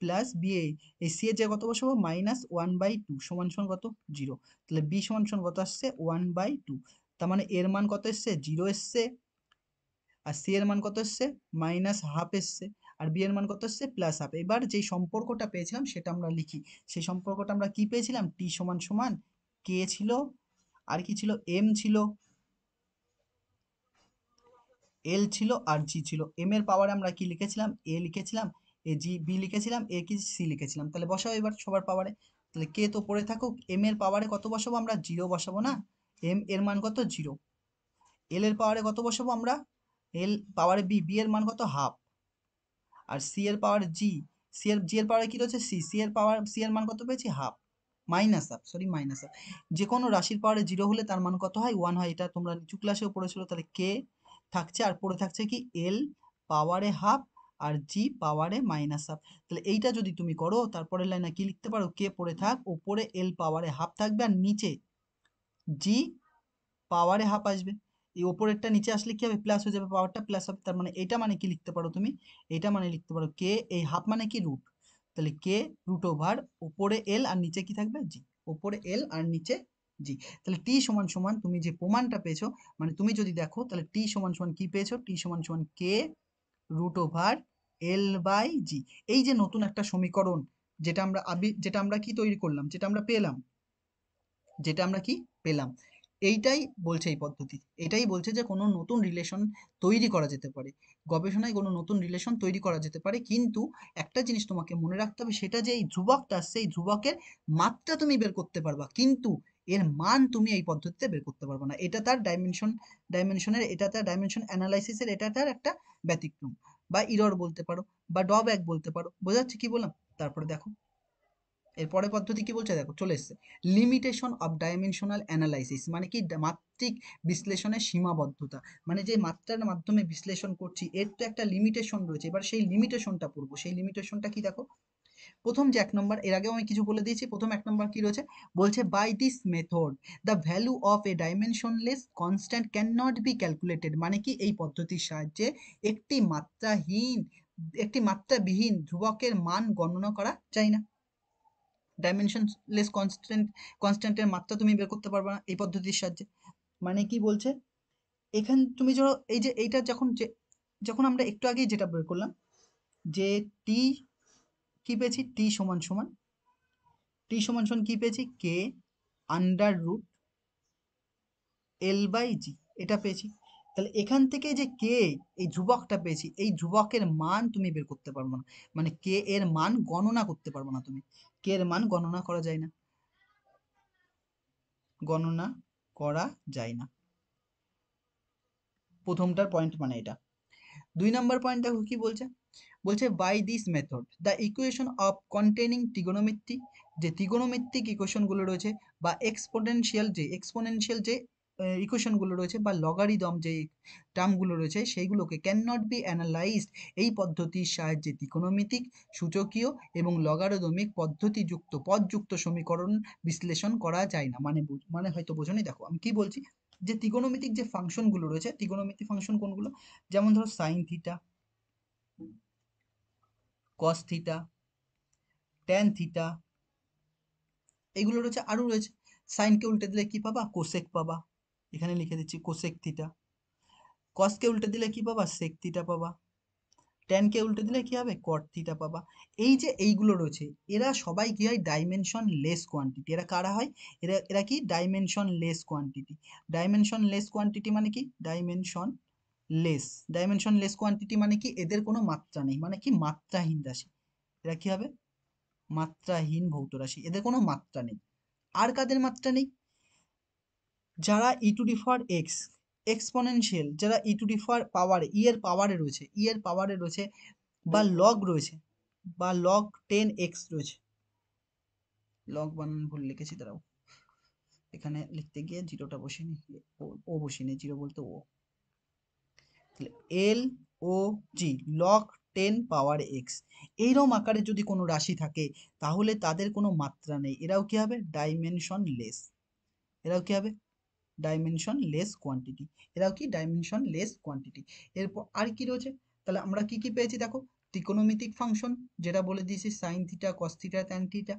প্লাস বি, এই সি এর জায়গায় কত বসাবো, -1/2 সমান সমান কত, 0। তাহলে বি সমান সমান কত আসছে, 1/2। তার মানে এর মান কত এসছে, 0 এসছে, আর সি এর মান কত এসছে, -1/2 এসছে, আর বি এর মান কত এসছে, +1/2। এবার যেই সম্পর্কটা পেয়েছিলাম সেটা আমরা লিখি। সেই সম্পর্কটা আমরা কি পেয়েছিলাম, টি সমান সমান কে ছিল, আর কি ছিল, এম ছিল, এল ছিল, আর জি ছিল। এম এর পাওয়ারে আমরা কি লিখেছিলাম, এ লিখেছিলাম, এ জি বি লিখেছিলাম, এ কি সি লিখেছিলাম। তাহলে বসাও এবার সবার পাওয়ারে, তাহলে কে তো পড়ে থাকুক, এম এর পাওয়ারে কত বসাবো আমরা, 0 বসাবো না, এম এর মান কত, 0। এল এর পাওয়ারে কত বসাবো আমরা, এল পাওয়ারে বি, বি এর মান কত, হাফ, আর সি এর পাওয়ার জি, জি এর পাওয়ারে কি রয়েছে, সি, সি এর পাওয়ার, সি এর মান কত পেয়েছি, হাফ, মাইনাস হাফ। যে কোনো রাশির পাওয়ারে 0 হলে তার মান কত হয়, 1 হয়। এটা তোমরা নিচু ক্লাসেও পড়েছিল। তাহলে কে থাকছে, আর পড়ে থাকছে কি, এল পাওয়ারে হাফ, আর জি পাওয়ারে -1/2। তাহলে এইটা যদি তুমি করো, তারপরের লাইনে কি লিখতে পারো, কে পড়ে থাক, ওপরে এল পাওয়ারে হাফ থাকবে, আর নিচে জি পাওয়ারে হাফ আসবে। এই ওপরেরটা নিচে আসলে কি হবে, প্লাস হয়ে যাবে, পাওয়ারটা প্লাস হবে। তার মানে এটা মানে কি লিখতে পারো তুমি, এটা মানে লিখতে পারো কে, এই হাফ মানে কি, রুট, তাহলে কে √, উপরে এল আর নিচে কি থাকবে, জি, উপরে এল আর নিচে জি। তাহলে টি সমান সমান তুমি যে প্রমাণটা পেয়েছো, মানে তুমি যদি দেখো, তাহলে টি সমান সমান কি পেয়েছো, টি সমান সমান কে √L/জি। এই যে নতুন একটা সমীকরণ, যেটা আমরা কি তৈরি করলাম, যেটা আমরা কি পেলাম, এইটাই বলছে এই পদ্ধতি, এটাই বলছে যে কোনো নতুন রিলেশন তৈরি করা যেতে পারে, গবেষণায় কোনো নতুন রিলেশন তৈরি করা যেতে পারে। কিন্তু একটা জিনিস তোমাকে মনে রাখতে হবে, সেটা যে এই ধ্রুবকটা আসছে, এই ধ্রুবকের মাত্রা তুমি বের করতে পারবা, কিন্তু এর মান তুমি এই পদ্ধতিতে বের করতে পারবে না। এটা তার ডাইমেনশন অ্যানালাইসিসের এটা তার একটা ব্যতিক্রম, বা ইরর বলতে পারো, বা ড্রব্যাক বলতে পারো। বোঝা যাচ্ছে কি বললাম? তারপরে দেখো এর পরের পদ্ধতি কি বলছে, দেখো চলে এসছে, লিমিটেশন অফ ডাইমেনশনাল অ্যানালাইসিস, মানে কি, মাত্রিক বিশ্লেষণের সীমাবদ্ধতা। মানে যে মাত্রার মাধ্যমে বিশ্লেষণ করছি, এর তো একটা লিমিটেশন রয়েছে। এবার সেই লিমিটেশনটা পড়বো, সেই লিমিটেশনটা কি, দেখো প্রথম যে 1 নম্বর, এর আগেও আমি কিছু বলে দিয়েছি, প্রথম 1 নম্বর কি রয়েছে, বলছে by this method the value of a dimensionless constant can not be calculated. মানে কি, এই পদ্ধতির সাহায্যে একটি মাত্রাবিহীন ধ্রুবকের মান গণনা করা যায় না। ডাইমেনশনলেস কনস্ট্যান্টের মাত্রা তুমি বের করতে পারবে না এই পদ্ধতির সাহায্যে। মানে কি বলছে, এখান তুমি ধরো এই যে এইটা যখন আমরা একটু আগেই যেটা বের করলাম, যে টি কি পেয়েছি, টি সমান সমান কি পেয়েছি, কে √L/জি, এটা পেয়েছি। তাহলে এখান থেকে যে কে, এই ধ্রুবকটা পেয়েছি, এই ধ্রুবকের মান তুমি বের করতে পারবো না, মানে কে এর মান গণনা করতে পারবো না তুমি, কে এর মান গণনা করা যায় না, গণনা করা যায় না। প্রথমটার পয়েন্ট মানে এটা। 2 নম্বর পয়েন্ট দেখো কি বলছে, বলছে by this method the equation of containing trigonometry, যে ত্রিগোনোমেট্রিক ইকুয়েশনগুলো রয়েছে, বা এক্সপোনেনশিয়াল যে ইকুয়েশনগুলো রয়েছে, বা লগারিদম যে টার্মগুলো রয়েছে, সেইগুলোকে ক্যান নট বি অ্যানালাইজড, এই পদ্ধতির সাহায্যে ত্রিকোণমিতিক, সূচকীয় এবং লগারিদমিক পদযুক্ত সমীকরণ বিশ্লেষণ করা যায় না। মানে হয়তো বোঝনি, দেখো আমি কি বলছি, যে ত্রিকোণমিতিক যে ফাংশনগুলো রয়েছে, ত্রিকোণমিতিক ফাংশন কোনগুলো, যেমন ধরো sign theta, cos theta, tan theta, এগুলো রয়েছে। আরও রয়েছে, সাইনকে উল্টে দিলে কি পাবা, কোসেক পাবা, এখানে লিখে দিচ্ছি কোসেক থিটা। কসকে উল্টে দিলে কি পাবা, সেক থিটা পাবা। ট্যানকে উল্টে দিলে কি হবে, কট থিটা পাবা। এই যে এইগুলো রয়েছে, এরা সবাই কি হয়, ডাইমেনশন লেস কোয়ান্টিটি। এরা কারা হয়, এরা এরা কি dimension less quantity. Dimension less quantity মানে কি, ডাইমেনশন লেস কোয়ান্টিটি মানে কি, এদের কোনো মাত্রা নেই, মানে কি মাত্রাহীন রাশি। এরা কি হবে, মাত্রাহীন ভৌত রাশি, এদের কোনো মাত্রা নেই। আর কাদের মাত্রা নেই, যারা E to the power X, exponential, যারা ই টু দি পাওয়ার এর পাওয়ারে রয়েছে, এর পাওয়ারে রয়েছে, বা লগ রয়েছে, বা লগ 10x রয়েছে। লগ বানান ভুল লিখেছি, দাঁড়াও, এখানে লিখতে গিয়ে জিরোটা বসিনি, ও বসিনি, জিরো বলতে ও, এল ও জি, লগ 10 পাওয়ার এক্স, এইরকম আকারে যদি কোনো রাশি থাকে, তাহলে তাদের কোনো মাত্রা নেই, এরাও কি হবে, ডাইমেনশন লেস। এরাও কি হবে, ডাইমেনশন লেস কোয়ান্টিটি। এরাও কি ডাইমেনশন লেস কোয়ান্টিটি। এরপর আর কি রয়েছে, তাহলে আমরা কি কি পেয়েছি দেখো, ত্রিকোণমিতিক ফাংশন, যেটা বলে দিয়েছি sine theta, cos theta, tan theta.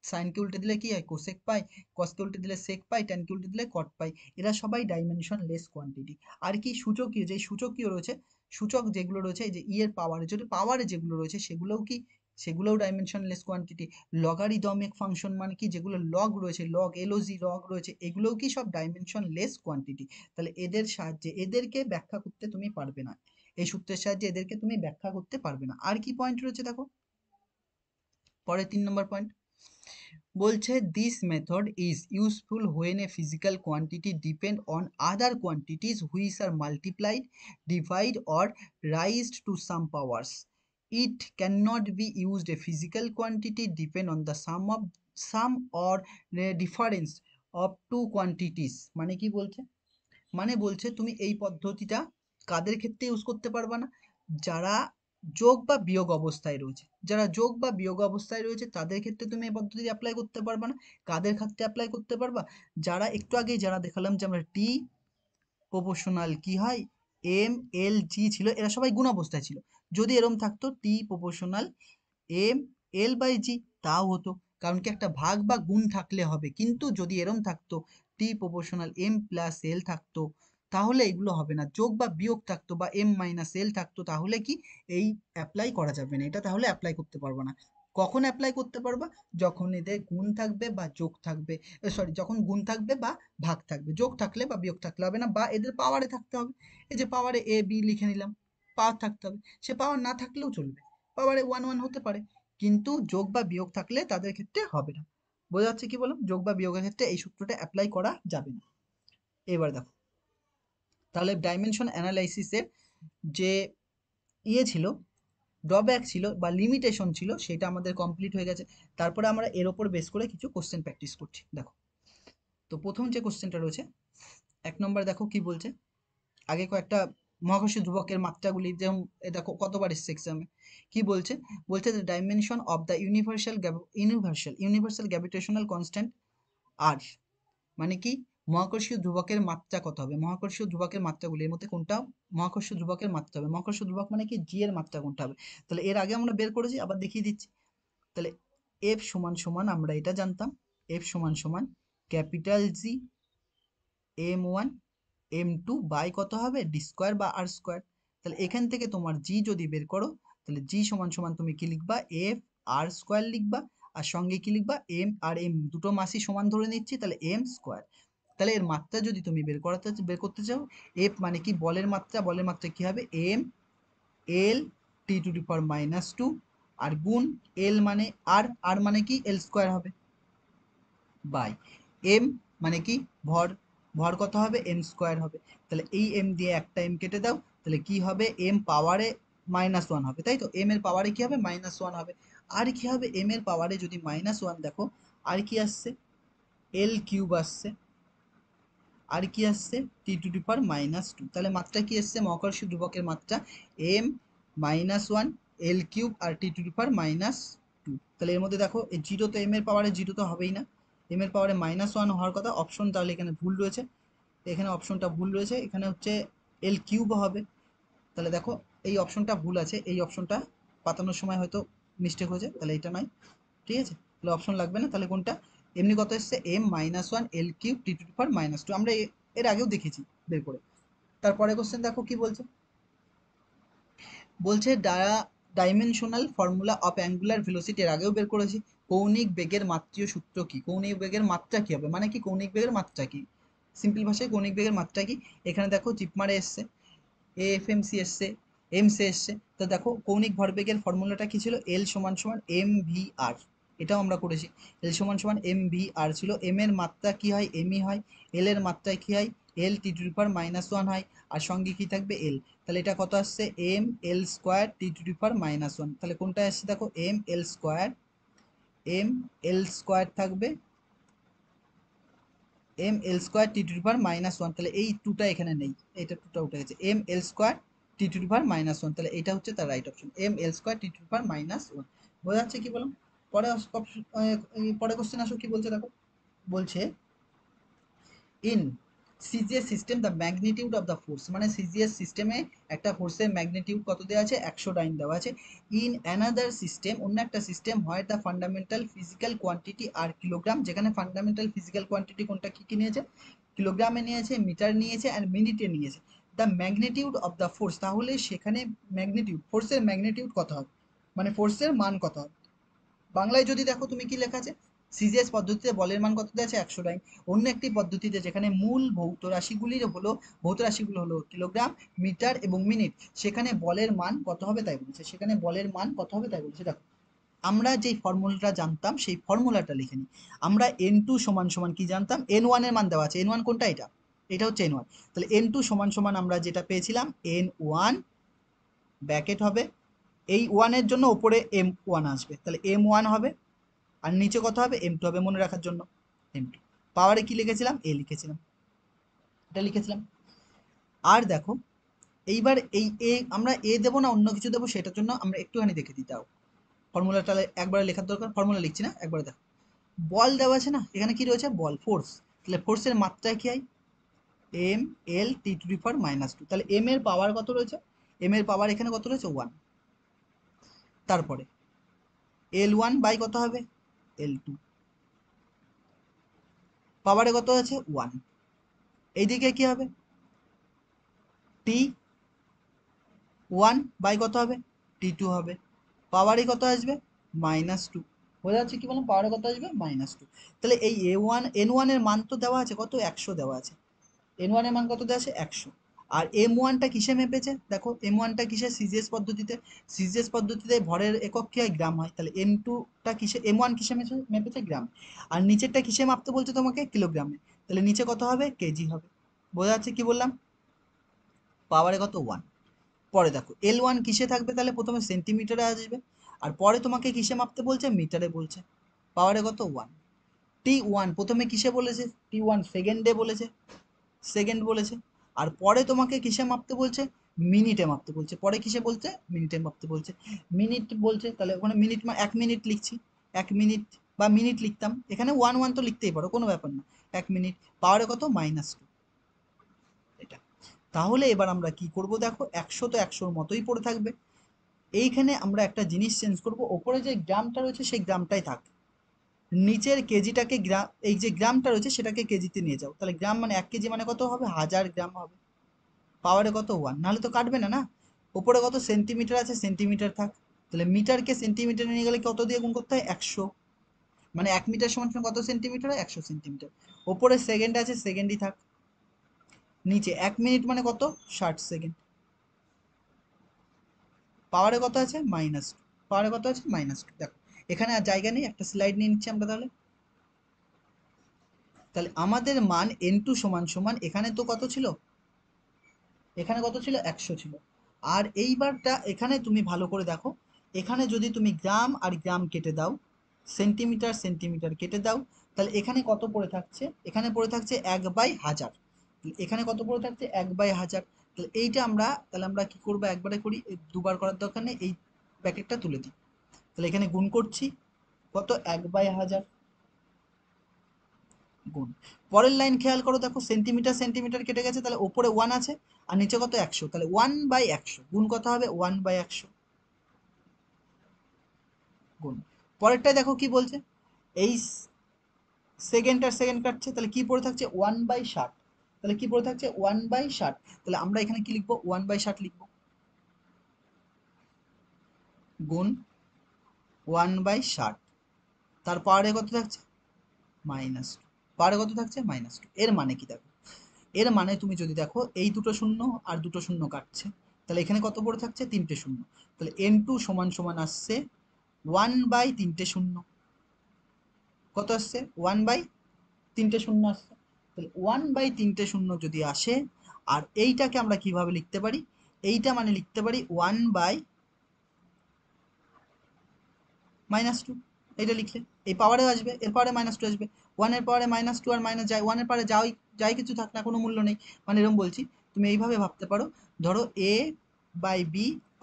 সাইনকে উল্টে দিলে কি হয়, কোসেক পাই। কসকে উল্টে দিলে সেক পাই। ট্যানকে উল্টে দিলে কট পাই। এরা সবাই ডাইমেনশন লেস কোয়ান্টিটি। আর কি সূচকীয়, যে সূচকীয় রয়েছে, সূচক যেগুলো রয়েছে, এই যে ই এর পাওয়ারে, যদি পাওয়ারে যেগুলো রয়েছে, সেগুলোও কি, সেগুলোও dimension less quantity. Logarithmic function মানে কি, যেগুলো লগ রয়েছে, লগ এলওজি লগ রয়েছে, এগুলোও কি সব ডাইমেনশন লেস কোয়ান্টিটি। তাহলে এদের সাহায্যে এদেরকে ব্যাখ্যা করতে তুমি পারবে না, এই সূত্রের সাহায্যে এদেরকে তুমি ব্যাখ্যা করতে পারবে না। আর কি পয়েন্ট রয়েছে দেখো, পরে 3 নম্বর পয়েন্ট বলছে, this method is useful when a physical quantity depend on other quantities which are multiplied, divide or raised to some powers. It can not be used a physical quantity depend on the sum or difference of two quantities. মানে কি বলছে, মানে বলছে তুমি এই পদ্ধতিটা কাদের ক্ষেত্রে use করতে পারবা না, যারা যোগ বা বিয়োগ অবস্থায় রয়েছে, যারা যোগ বা বিয়োগ অবস্থায় রয়েছে তাদের ক্ষেত্রে তুমি এই পদ্ধতি অ্যাপ্লাই করতে পারবা না। কাদের ক্ষেত্রে অ্যাপ্লাই করতে পারবা, যারা একটু আগে যারা দেখালাম যে আমরা টি প্রপোর্শনাল কি হয়, এম এল জি ছিল, এরা সবাই গুণ অবস্থায় ছিল। যদি এরম থাকতো টি প্রপোর্শনাল এম এল বাই জি, তাও হতো, কারণ কি একটা ভাগ বা গুণ থাকলে হবে। কিন্তু যদি এরম থাকতো টি প্রপোর্শনাল এম প্লাস এল থাকতো, তাহলে এগুলো হবে না। যোগ বা বিয়োগ থাকতো বা এম মাইনাস এল থাকতো, তাহলে কি এই অ্যাপ্লাই করা যাবে না, এটা তাহলে অ্যাপ্লাই করতে পারবো না। কখন অ্যাপ্লাই করতে পারবা, যখন এদের গুণ থাকবে বা যোগ থাকবে, সরি, যখন গুণ থাকবে বা ভাগ থাকবে। যোগ থাকলে বা বিয়োগ থাকলে হবে না, বা এদের পাওয়ারে থাকতে হবে। এই যে পাওয়ারে এ বি লিখে নিলাম, পাওয়ার থাকতে হবে। সে পাওয়ার না থাকলেও চলবে, পাওয়ারে ওয়ান ওয়ান হতে পারে, কিন্তু যোগ বা বিয়োগ থাকলে তাদের ক্ষেত্রে হবে না। বোঝা যাচ্ছে কি বললাম, যোগ বা বিয়োগের ক্ষেত্রে এই সূত্রটা অ্যাপ্লাই করা যাবে না। এবার দেখো, তাহলে ডাইমেনশন অ্যানালাইসিসের যে ছিল, ড্রব্যাক ছিল বা লিমিটেশন ছিল, সেটা আমাদের কমপ্লিট হয়ে গেছে। তারপরে আমরা এর ওপর বেস করে কিছু কোশ্চেন প্র্যাকটিস করছি। দেখো, তো প্রথম যে কোশ্চেনটা রয়েছে, 1 নম্বর দেখো কি বলছে। আগে কয়েকটা মহাকর্ষীয় ধ্রুবকের মাত্রাগুলি, যেমন এ দেখো কতবার এসছে এক্সামে, কি বলছে, বলছে the dimension of the universal gravitational constant আর, মানে কি মহাকর্ষীয় ধ্রুবকের মাত্রা কত হবে, মহাকর্ষীয় ধ্রুবকের মাত্রাগুলির মধ্যে কোনটা মহাকর্ষীয় ধ্রুবকের মাত্রা হবে, মহাকর্ষীয় ধ্রুবক মানে কি জি এর মাত্রা কোনটা হবে। তাহলে এর আগে আমরা বের করেছি, আবার দেখিয়ে দিচ্ছি। তাহলে এফ সমান সমান, আমরা এটা জানতাম, এফ সমান সমান capital G M one M two by কত হবে, ডি স্কোয়ার বা আর স্কোয়ার। তাহলে এখান থেকে তোমার জি যদি বের করো, তাহলে জি সমান সমান তুমি কি লিখবা, এফ আর স্কোয়ার লিখবা, আর সঙ্গে কি লিখবা, এম আর এম দুটো মাসই সমান ধরে নিচ্ছি, তাহলে এম স্কোয়ার। তাহলে এর মাত্রা যদি তুমি বের করতে চাও, এফ মানে কি বলের মাত্রা, বলের মাত্রা কি হবে, M L T to the power -2, আর গুণ এল মানে আর, আর মানে কি এল স্কোয়ার হবে, বাই এম মানে কি ভর, ভর কত হবে, এম স্কোয়ার হবে। তাহলে এই এম দিয়ে একটা এম কেটে দাও, তাহলে কি হবে, এম পাওয়ারে -1 হবে, তাই তো, এম এর পাওয়ারে কি হবে, -1 হবে। আর কি হবে, এম এর পাওয়ারে যদি -1 দেখো, আর কি আসছে, এল কিউব আসছে, আর কি আসছে, টি টু দি পাওয়ার -2। তাহলে মাত্রা কি আসছে, মহাকর্ষীয় ধ্রুবকের মাত্রা এম -1 এল কিউব আর টি টু দি পাওয়ার -2। তাহলে এর মধ্যে দেখো এই জিরো তো, এম এর পাওয়ারে জিরো তো হবেই না, এম এর পাওয়ারে -1 হওয়ার কথা, অপশন তাহলে এখানে ভুল রয়েছে, এখানে অপশনটা ভুল রয়েছে, এখানে হচ্ছে এল কিউব হবে। তাহলে দেখো এই অপশনটা ভুল আছে, এই অপশনটা পাতানোর সময় হয়তো মিস্টেক হয়েছে, তাহলে এটা নয়, ঠিক আছে, তাহলে অপশন লাগবে না। তাহলে কোনটা, এমনি কত এসছে, M -1 L cube T to the power -2, আমরা এর আগেও দেখেছি বের করে। তারপরে কোশ্চেন দেখো কি বলছে, বলছে dimensional formula of angular velocity, এর আগেও বের করেছি। কৌণিক বেগের মাত্রীয় সূত্র কি, কৌণিক বেগের মাত্রা কি হবে, মানে কি কৌণিক বেগের মাত্রা কি, সিম্পল ভাষায় কৌণিক বেগের মাত্রা কি। এখানে দেখো জিপমারে এসছে, এএফএমসি এসছে, এমসে এসছে। তো দেখো কৌণিক ভরবেগের ফর্মুলাটা কি ছিল, এল সমান সমান এম ভি আর, এটাও আমরা করেছি। এল সমান সমান এম ভি আর ছিল, এম এর মাত্রা কি হয়, এমই হয়, এল এর মাত্রা কি হয়, এল টি টু দি পাওয়ার -1 হয়, আর সঙ্গে কি থাকবে এল। তাহলে এটা কত আসছে, M L square T to the power -1। তাহলে কোনটা আসছে দেখো, M L square, M L square থাকবে, M L square T to the power -1। তাহলে এই টুটা এখানে নেই, এটা টুটা উঠে গেছে, M L square T to the power -1। তাহলে এটা হচ্ছে তার right option, M L square T to the power -1। বোঝা যাচ্ছে কি বললাম। পরে পরে কোশ্চেন আসো কি বলছে দেখো, বলছে in CGS system the magnitude of the force, মানে সিজিএস সিস্টেমে একটা ফোর্সের ম্যাগনিটিউড কত দেওয়া আছে, 100 দেওয়া আছে। ইন অ্যানাদার সিস্টেম, অন্য একটা সিস্টেম হয়, দ্য ফান্ডামেন্টাল ফিজিক্যাল কোয়ান্টিটি আর কিলোগ্রাম, যেখানে ফান্ডামেন্টাল ফিজিক্যাল কোয়ান্টিটি কোনটা কি কি নিয়েছে, কিলোগ্রামে নিয়েছে, মিটার নিয়েছে অ্যান্ড মিনিটে নিয়েছে। The magnitude of the force, তাহলে সেখানে ম্যাগনিটিউড, ফোর্সের ম্যাগনিটিউড কত হবে, মানে ফোর্সের মান কত হবে। বাংলায় যদি দেখো তুমি কি লেখা আছে, সিজিএস পদ্ধতিতে বলের মান কত দেওয়া আছে, 100। অন্য একটি পদ্ধতিতে যেখানে মূল ভৌত রাশিগুলো হলো কিলোগ্রাম, মিটার এবং মিনিট, সেখানে বলের মান কত হবে তাই বলেছে, সেখানে বলের মান কত হবে তাই বলেছে। দেখো আমরা যেই ফর্মুলাটা জানতাম সেই ফর্মুলাটা লিখে নিই। আমরা এন টু সমান সমান কি জানতাম, এন ওয়ানের মান দেওয়া আছে, এন ওয়ান কোনটা, এটা এটা হচ্ছে এন ওয়ান। তাহলে এন টু সমান সমান আমরা যেটা পেয়েছিলাম, এন ওয়ান ব্যাকেট হবে, এই ওয়ানের জন্য ওপরে এম ওয়ান আসবে, তাহলে এম ওয়ান হবে, আর নিচে কত হবে, এম টু হবে, মনে রাখার জন্য এম টু। পাওয়ারে কি লিখেছিলাম, এ লিখেছিলাম, এটা লিখেছিলাম। আর দেখো এইবার এই এ আমরা এ দেবো না অন্য কিছু দেবো, সেটার জন্য আমরা একটুখানি দেখে দিই, দাও ফর্মুলাটা একবারে লেখার দরকার, ফর্মুলা লিখছি না, একবারে দেখো বল দেওয়া আছে না, এখানে কি রয়েছে, বল ফোর্স। তাহলে ফোর্সের মাত্রা কি হয়, M L T to the power -2। তাহলে এম এর পাওয়ার কত রয়েছে, এম এর পাওয়ার এখানে কত রয়েছে, 1। তারপরে এল ওয়ান বাই কত হবে, এল টু, পাওয়ারে কত আছে 1। এইদিকে কি হবে, টি ওয়ান বাই কত হবে, টি টু হবে, পাওয়ারে কত আসবে, -2। বোঝা যাচ্ছে কি বললাম, পাওয়ারে কত আসবে, -2। তাহলে এই এ ওয়ান এন ওয়ানের মান তো দেওয়া আছে কত, 100 দেওয়া আছে, এন ওয়ানের মান কত দেওয়া আছে, 100। আর এম ওয়ানটা কিসে মেপেছে, দেখো এম ওয়ানটা কিসে, সিজিএস পদ্ধতিতে, সিজিএস পদ্ধতিতে ভরের একক কি হয়, গ্রাম হয়। তাহলে এম টুটা কিসে, এম ওয়ান কিসে মেপেছে, গ্রাম। আর নিচেরটা কিসে মাপতে বলছে তোমাকে, কিলোগ্রামে। তাহলে নিচে কত হবে, কেজি হবে। বোঝা যাচ্ছে কি বললাম, পাওয়ারে কত, 1। পরে দেখো এল ওয়ান কিসে থাকবে, তাহলে প্রথমে সেন্টিমিটারে আসবে, আর পরে তোমাকে কিসে মাপতে বলছে, মিটারে বলছে, পাওয়ারে কত, 1। টি ওয়ান প্রথমে কিসে বলেছে, টি ওয়ান সেকেন্ডে বলেছে, সেকেন্ড বলেছে। আর পরে তোমাকে কিসে মাপতে বলছে, মিনিটে মাপতে বলছে, পরে কিসে বলছে, মিনিটে মাপতে বলছে। মিনিট বলছে, তাহলে ওখানে মিনিট 1 মিনিট লিখছি, 1 মিনিট বা মিনিট লিখতাম, এখানে 1 1 তো লিখতেই পারো, কোনো ব্যাপার না। 1 মিনিট, পাওয়ারে কত, -2, এটা। তাহলে এবার আমরা কি করব, দেখো 100 তো 100-র মতোই পড়ে থাকবে। এইখানে আমরা একটা জিনিস চেঞ্জ করব, ওপরে যে গ্রামটা রয়েছে সেই গ্রামটাই থাক, নিচের কেজিটাকে গ্রাম, এই যে গ্রামটা রয়েছে সেটাকে কেজিতে নিয়ে যাও। তাহলে গ্রাম মানে 1 কেজি মানে কত হবে, 1000 গ্রাম হবে। পাওয়ারে কত, 1, নাহলে তো কাটবে না না। ওপরে কত সেন্টিমিটার আছে, সেন্টিমিটার থাক। তাহলে মিটারকে সেন্টিমিটারে নিয়ে গেলে কত দিয়ে গুণ করতে হয়, 100। মানে 1 মিটার সমান সমান কত সেন্টিমিটার হয়, 100 সেন্টিমিটার। ওপরে সেকেন্ড আছে, সেকেন্ডই থাক। নিচে 1 মিনিট মানে কত, 60 সেকেন্ড। পাওয়ারে কত আছে, -2, পাওয়ারে কত আছে, -2। দেখো এখানে আর জায়গা নেই, একটা স্লাইড নিয়ে নিচ্ছি আমরা তাহলে। তাহলে আমাদের মান এন টু সমান সমান, এখানে তো কত ছিল, এখানে কত ছিল, 100 ছিল। আর এইবারটা এখানে তুমি ভালো করে দেখো, এখানে যদি তুমি গ্রাম আর গ্রাম কেটে দাও, সেন্টিমিটার সেন্টিমিটার কেটে দাও, তাহলে এখানে কত পড়ে থাকছে, এখানে পড়ে থাকছে 1/1000। এখানে কত পড়ে থাকছে, 1/1000। তাহলে এইটা আমরা, তাহলে আমরা কি করবো, একবারে করি, দুবার করার দরকার নেই, এই প্যাকেটটা তুলে দিই। তাহলে এখানে গুণ করছি, কত, 1/1000 গুণ। পরের লাইন খেয়াল করো, দেখো সেন্টিমিটার সেন্টিমিটার কেটে গেছে, তাহলে ওপরে 1 আছে আর নিচে কত, 100। তাহলে 1/100 গুণ কত হবে, 1/100 গুণ। পরেরটায় দেখো কি বলছে, এই সেকেন্ড আর সেকেন্ড কাটছে, তাহলে কি পড়ে থাকছে, 1/60। তাহলে কি পড়ে থাকছে 1/60। তাহলে আমরা এখানে কি লিখবো 1/60 লিখবো, গুণ 1/60, তার পাওয়ারে কত থাকছে -2, পাওয়ারে কত থাকছে -2। এর মানে কি দেখো, এর মানে তুমি যদি দেখো এই দুটো শূন্য আর দুটো শূন্য কাটছে, তাহলে এখানে কত পড়ে থাকছে 3টে শূন্য, তাহলে n2 সমান সমান আসছে 1/3টে শূন্য। কত আসছে 1/3টে শূন্য আসছে। তাহলে 1/3টে শূন্য যদি আসে, আর এইটাকে আমরা কিভাবে লিখতে পারি, এইটা মানে লিখতে পারি 1/-2, এটা লিখলে এই পাওয়ারে আসবে, এর পাওয়ারে -2 আসবে, 1 এর পাওয়ারে -2 আর মাইনাস যায়, 1 এর পাওয়ারে যাই যাই কিছু থাক না কোনো মূল্য নেই, মানে এরকম বলছি। তুমি এইভাবে ভাবতে পারো, ধরো a/b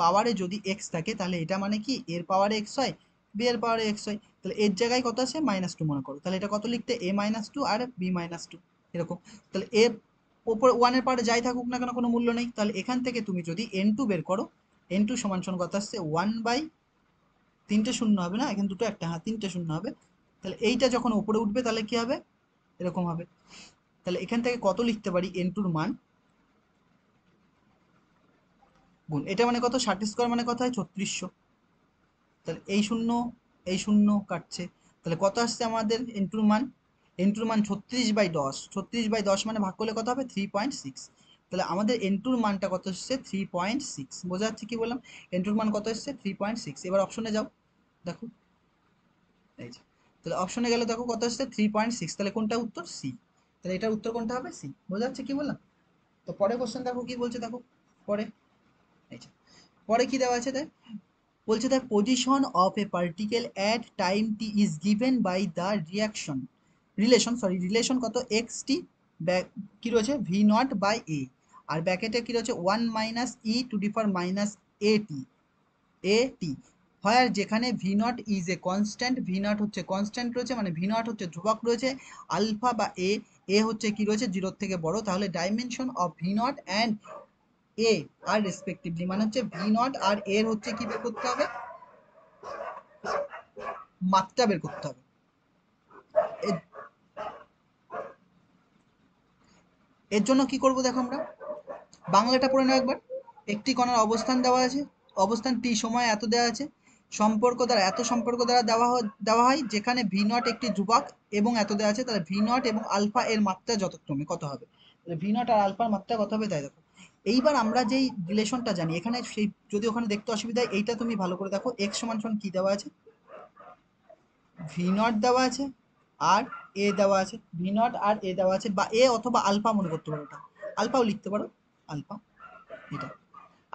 পাওয়ারে যদি x থাকে, তাহলে এটা মানে কি এর পাওয়ারে x হয়, b এর পাওয়ারে x হয়, তাহলে এর জায়গায় কত আছে -2 মনে করো, তাহলে এটা কত লিখতে a-2 আর b-2 এরকম। তাহলে এ ওপর 1 এর পাওয়ারে যাই থাকুক না কেন কোনো মূল্য নেই, তাহলে এখান থেকে তুমি যদি n2 বের করো, n2 সমান সমান কত আসছে 1/3টে শূন্য হবে না, এখানে দুটো একটা, হ্যাঁ 3টে শূন্য হবে। তাহলে এইটা যখন উপরে উঠবে তাহলে কি হবে, এরকম হবে। তাহলে এখান থেকে কত লিখতে পারি n2 মান, গুণ এটা মানে কত 60 স্কোয়ার মানে কত হয় 3600। তাহলে এই শূন্য কাটছে, তাহলে কত আসছে আমাদের n2 মান, n2 মান 36/10, 36/10 মানে ভাগ করলে কত হবে 3.6। তাহলে আমাদের n2 মানটা কত এসছে 3.6, বোঝা যাচ্ছে কি বললাম, n2 মান কত এসছে 3.6। এবার অপশনে যাও, দেখো এই যে, তাহলে অপশনে গেলে দেখো কত আসছে 3.6, তাহলে কোনটা উত্তর, সি। তাহলে এটার উত্তর কোনটা হবে, সি। বোঝা যাচ্ছে কি বললাম। তো পরে কোশ্চেন দেখো কি বলছে, দেখো পরে এই যে, পরে কি দেওয়া আছে দেখ, বলছে the position of a particle at time T is given by the relation কত এক্স টি, কি রয়েছে ভি নট বাই এ, আর ব্যাকেটে কি রয়েছে 1 - e⁻⁻at এটি, হয় যেখানে V naught is a constant, V naught হচ্ছে কনস্ট্যান্ট রয়েছে, মানে ভি নট হচ্ছে ধ্রুবক রয়েছে, আলফা বা এ হচ্ছে কি রয়েছে 0 থেকে বড়, তাহলে dimension of V naught and A are respectively, মানে হচ্ছে ভি নট আর এর হচ্ছে কি বের করতে হবে, মাত্রা বের করতে হবে। এর জন্য কি করব দেখো, আমরা বাংলাটা পড়ে নাও একবার। একটি কণার অবস্থান দেওয়া আছে, অবস্থান টি সময় এত দেওয়া আছে, সম্পর্ক দ্বারা দেওয়া হয় যেখানে ভি নট একটি ধ্রুবক এবং এত দেওয়া আছে, তাহলে ভি নট এবং আলফা এর মাত্রা যথাক্রমে কত হবে, তাহলে ভি নট আর আলফার মাত্রা কত হবে তাই দেখো। এইবার আমরা যেই রিলেশনটা জানি এখানে, সেই যদি ওখানে দেখতে অসুবিধা হয়, এইটা তুমি ভালো করে দেখো, এক্স সমান সমান কি দেওয়া আছে, ভি নট দেওয়া আছে আর এ দেওয়া আছে, ভি নট আর এ দেওয়া আছে, বা এ অথবা আলফা মনে করতে পারো, এটা আলফাও লিখতে পারো, আলফা এটা।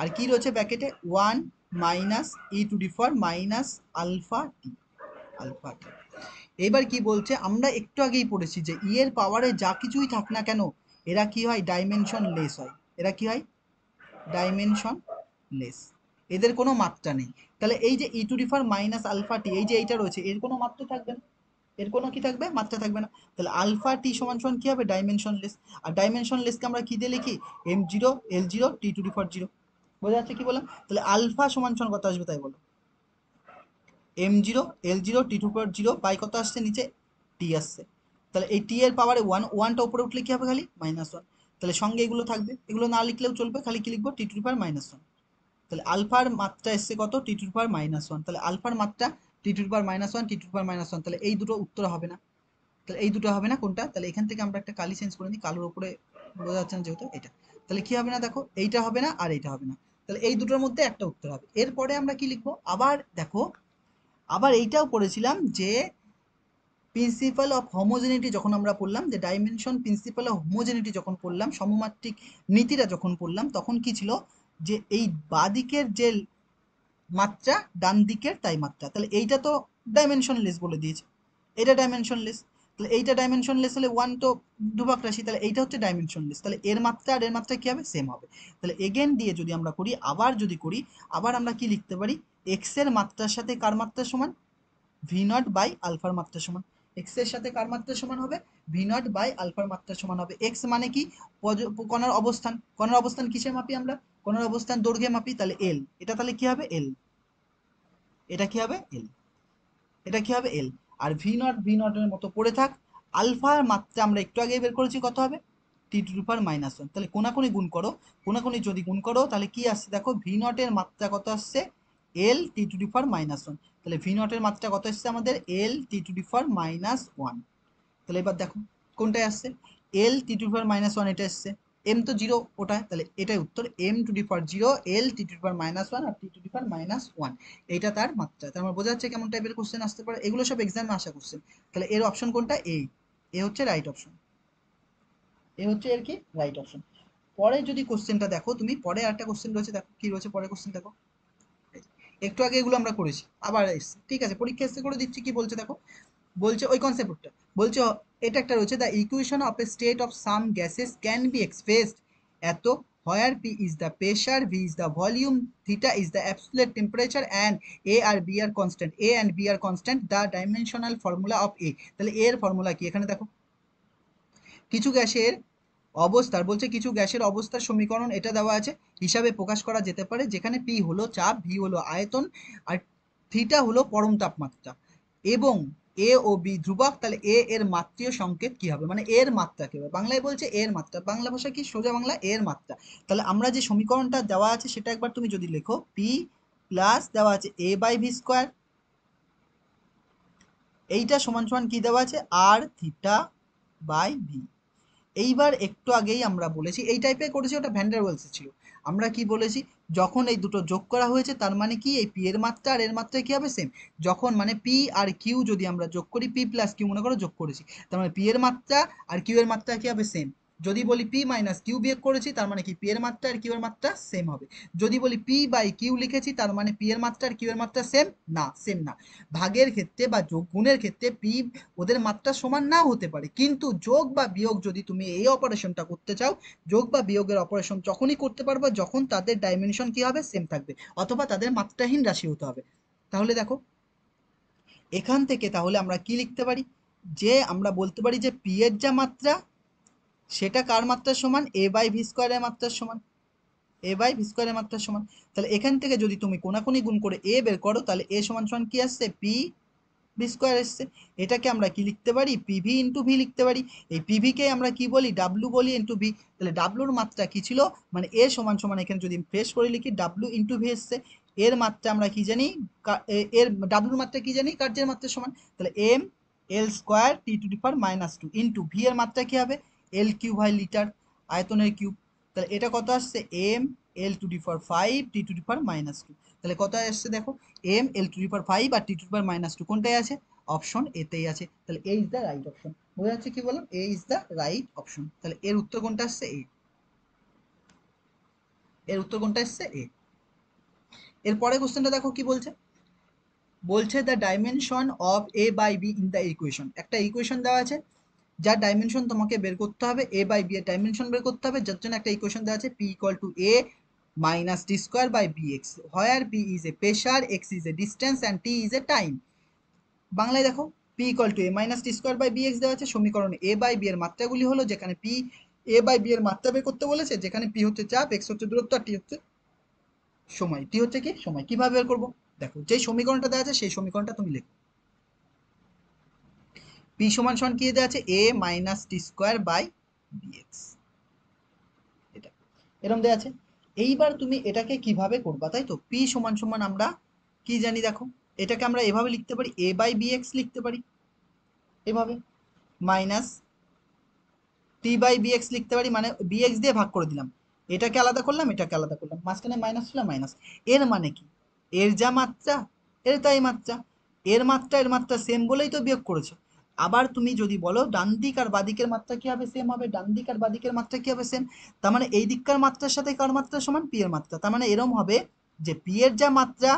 আর কি রয়েছে ব্র্যাকেটে 1 - e⁻⁻α t, আলফা টি। এবার কি বলছে, আমরা একটু আগেই পড়েছি যে ই এর পাওয়ারে যা কিছুই থাক না কেন, এরা কি হয় ডাইমেনশন লেস হয়, এরা কি হয় ডাইমেনশন লেস, এদের কোনো মাত্রা নেই। তাহলে এই যে e⁻⁻α t, এই যে এইটা রয়েছে, এর কোনো মাত্রা থাকবে না, এর কোনো কি থাকবে, মাত্রা থাকবে না। তাহলে আলফা টি সমান সমান কি হবে ডাইমেনশনলেস, আর ডাইমেনশনলেসকে আমরা কি দিয়ে লিখি m0 L0 t⁻0। বোঝা যাচ্ছে কি বললাম, তাহলে আলফা সমান সমান কত আসবে তাই বলো, m0 L0 t⁻0 বাই কত আসছে নিচে টি আসছে, তাহলে এই টি এর পাওয়ারে ওয়ানটা উপরে উঠলে কি হবে খালি -1, তাহলে সঙ্গে এগুলো থাকবে, এগুলো না লিখলেও চলবে, খালি কি লিখবো t⁻⁻1। তাহলে আলফার মাত্রা এসছে কত t⁻⁻1, তাহলে আলফার মাত্রা t⁻⁻1 t⁻⁻1, তাহলে এই দুটো উত্তর হবে না, তাহলে এই দুটো হবে না কোনটা, তাহলে এখান থেকে আমরা একটা কালি চেঞ্জ করে নিই, কালোর উপরে বোঝা যাচ্ছে না যেহেতু এটা, তাহলে কি হবে না দেখো, এইটা হবে না আর এইটা হবে না, তাহলে এই দুটোর মধ্যে একটা উত্তর হবে। এরপরে আমরা কি লিখবো, আবার দেখো, আবার এইটাও পড়েছিলাম যে প্রিন্সিপাল অফ হোমোজেনিটি যখন আমরা পড়লাম, যে ডাইমেনশন প্রিন্সিপাল অফ হোমোজেনিটি যখন পড়লাম, সমমাত্রিক নীতিটা যখন পড়লাম, তখন কি ছিল যে এই বাঁদিকের যে মাত্রা ডান দিকের তাই মাত্রা, তাহলে এইটা তো ডাইমেনশনলেস বলে দিয়েছে, এটা ডাইমেনশনলেস, তাহলে এইটা ডাইমেনশনলেস হলে ওয়ান তো ধ্রুবক রাশি, তাহলে এইটা হচ্ছে ডাইমেনশনলেস, তাহলে এর মাত্রা আর এর মাত্রা কি হবে সেম হবে। তাহলে এগেন দিয়ে যদি আমরা করি, আবার যদি করি, আবার আমরা কি লিখতে পারি, এক্স এর মাত্রার সাথে কার মাত্রা সমান, ভি নট বাই আলফার মাত্রা সমান, এক্স এর সাথে কার মাত্রা সমান হবে, ভি নট বাই আলফার মাত্রা সমান হবে। এক্স মানে কি কণার অবস্থান, কণার অবস্থান কিসে মাপি আমরা, কণার অবস্থান দৈর্ঘ্যে মাপি, তাহলে এল, এটা তাহলে কি হবে এল, এটা কি হবে এল, এটা কি হবে এল। আর ভি নট এর মতো পড়ে থাক, আলফার মাত্রা আমরা একটু আগে বের করেছি কত হবে T to the power minus one. তাহলে কোনাকুনি গুণ করো, কোনাকুনি যদি গুণ করো তাহলে কি আসছে দেখো, ভি নটের মাত্রা কত আসছে, L T to the power minus one. তাহলে ভি নটের মাত্রা কত আসছে আমাদের, L T to the power minus one. তাহলে এবার দেখো কোনটায় আসছে, L T to the power minus one এটা আসছে, এম তো জিরো ওটা, তাহলে এটাই উত্তর, M to the power zero, L T to the power minus one আর T to the power minus one, এইটা তার মাত্রা। তার মানে বোঝা যাচ্ছে কেমন টাইপের কোশ্চেন আসতে পারে, এগুলো সব এক্সামে আসা কোশ্চেন। তাহলে এর অপশন কোনটা, এ হচ্ছে রাইট অপশন, এ হচ্ছে এর কি রাইট অপশন। পরে যদি কোশ্চেনটা দেখো তুমি, পরে আরেকটা কোশ্চেন রয়েছে, দেখো কি রয়েছে পরে কোশ্চেন দেখো, একটু আগে এগুলো আমরা করেছি আবার এসছে, ঠিক আছে পরীক্ষা এসে করে দিচ্ছি, কি বলছে দেখো, বলছে ওই কনসেপ্টটা বলছে, এটা একটা রয়েছে, the equation of a state of some gases can be expressed এত, where P is the pressure, V is the volume, theta is the absolute temperature and A আর B are constant, A and B are constant, the dimensional formula of A. তাহলে এর formula কি, এখানে দেখো কিছু গ্যাসের অবস্থার, বলছে কিছু গ্যাসের অবস্থার সমীকরণ এটা দেওয়া আছে, হিসাবে প্রকাশ করা যেতে পারে, যেখানে পি হলো চাপ, ভি হলো আয়তন, আর থিটা হলো পরম তাপমাত্রা, এবং এ ও বি ধ্রুবক। তাহলে এ এর মাত্রীয় সংকেত কি হবে, মানে এর মাত্রা কি হবে, বাংলায় বলছে এর মাত্রা, বাংলা ভাষা কি সোজা বাংলা এর মাত্রা। তাহলে আমরা যে সমীকরণটা দেওয়া আছে সেটা একবার তুমি যদি লেখো, পি প্লাস দেওয়া আছে এ বাই ভি স্কোয়ার, এইটা সমান সমান কি দেওয়া আছে, আর থিটা বাই ভি। এইবার একটু আগেই আমরা বলেছি, এই টাইপের করেছি, ওটা ভ্যান্ডার ওয়েলসে ছিল, আমরা কি বলেছি, যখন এই দুটো যোগ করা হয়েছে তার মানে কি, এই পি এর মাত্রা আর এর মাত্রা কি হবে সেম, যখন মানে পি আর কিউ যদি আমরা যোগ করি, পি প্লাস কিউ মনে করো যোগ করেছি, তার মানে পি এর মাত্রা আর কিউ এর মাত্রা কি হবে সেম। যদি বলি পি মাইনাস কিউ বিয়োগ করেছি, তার মানে কি পি এর মাত্রা আর কিউ এর মাত্রা সেম হবে। যদি বলি পি বাই কিউ লিখেছি, তার মানে পি এর মাত্রা আর কিউ এর মাত্রা সেম না, সেম না। ভাগের ক্ষেত্রে বা যোগ গুণের ক্ষেত্রে পি ওদের মাত্রা সমান নাও হতে পারে, কিন্তু যোগ বা বিয়োগ যদি তুমি এই অপারেশনটা করতে চাও, যোগ বা বিয়োগের অপারেশন যখনই করতে পারবে যখন তাদের ডাইমেনশন কি হবে সেম থাকবে, অথবা তাদের মাত্রাহীন রাশি হতে হবে। তাহলে দেখো এখান থেকে তাহলে আমরা কি লিখতে পারি, যে আমরা বলতে পারি যে পি এর যা মাত্রা সেটা কার মাত্রার সমান, এ বাই ভি স্কোয়ারের মাত্রার সমান, এ বাই ভি স্কোয়ারের মাত্রার সমান। তাহলে এখান থেকে যদি তুমি কোনাকুনি গুণ করে এ বের করো, তাহলে এ সমান সমান কি আসছে, পি ভি স্কোয়ার এসছে। এটাকে আমরা কি লিখতে পারি, পিভি ইন্টু ভি লিখতে পারি। এই পিভিকে আমরা কি বলি, ডাব্লু বলি ইন্টু ভি। তাহলে ডাব্লুর মাত্রা কি ছিল, মানে এ সমান সমান এখানে যদি ফ্রেশ করে লিখি, ডাব্লু ইন্টু ভি এসছে। এর মাত্রা আমরা কি জানি, এর ডাব্লুর মাত্রা কি জানি, কার্যের মাত্রা সমান, তাহলে M L square T to the power minus two into V এর মাত্রা কি হবে, এল কিউ বাই লিটার, আয়তনের কিউব। তাহলে এটা কত আসছে, M L to the power five T to the power minus two. তাহলে কত আসছে দেখো, M L to the power five আর T to the power minus two কোনটায় আছে, অপশন এতেই আছে। তাহলে A is the right option, বোঝা যাচ্ছে কি বললাম, এ ইজ দ্য রাইট অপশন। তাহলে এর উত্তর কোনটা আসছে, এ, এর উত্তর কোনটা আসছে এ। এর পরে কোশ্চেনটা দেখো কি বলছে, বলছে the dimension of A by B in the equation, একটা ইকুয়েশন দেওয়া আছে যার ডাইমেনশন তোমাকে বের করতে হবে, এ বাই বি এর ডাইমেনশন বের করতে হবে, যার জন্য একটা ইকুয়েশন দেওয়া আছে, P equal to A minus T square by B X, where P is a pressure, X is a distance and T is a time. বাংলায় দেখো, P equal to A minus T square by B x দেওয়া আছে, সমীকরণ এ by B এর মাত্রাগুলি হলো, যেখানে P A by B এর মাত্রা বের করতে বলেছে, যেখানে পি হচ্ছে চাপ, এক্স হচ্ছে দূরত্ব, আর টি হচ্ছে সময়, টি হচ্ছে কি সময়। কিভাবে বের করবো, দেখো যেই সমীকরণটা দেওয়া আছে সেই সমীকরণটা তুমি লেখো, পি সমান সমান কি দেওয়া আছে, A minus T square by B X, এটা এরকম দেওয়া আছে। এইবার তুমি এটাকে কিভাবে করবা, তাই তো, পি সমান সমান আমরা কি জানি দেখো, এটাকে আমরা এভাবে লিখতে পারি, এ বাই বি এক্স লিখতে পারি এভাবে, minus T by B X লিখতে পারি, মানে বি এক্স দিয়ে ভাগ করে দিলাম, এটাকে আলাদা করলাম এটাকে আলাদা করলাম, মাঝখানে মাইনাস ছিল মাইনাস। এর মানে কি, এর যা মাত্রা এর তাই মাত্রা, এর মাত্রা সেম বলেই তো বিয়োগ করেছো। আবার তুমি যদি বলো ডান দিক আর বাদিকের মাত্রা কি হবে সেম হবে, ডান দিক আর বাদিকের মাত্রা কি হবে সেম, তার মানে এই দিককার মাত্রার সাথে কার মাত্রা সমান, পি এর মাত্রা। তার মানে এরম হবে যে পি এর যা মাত্রা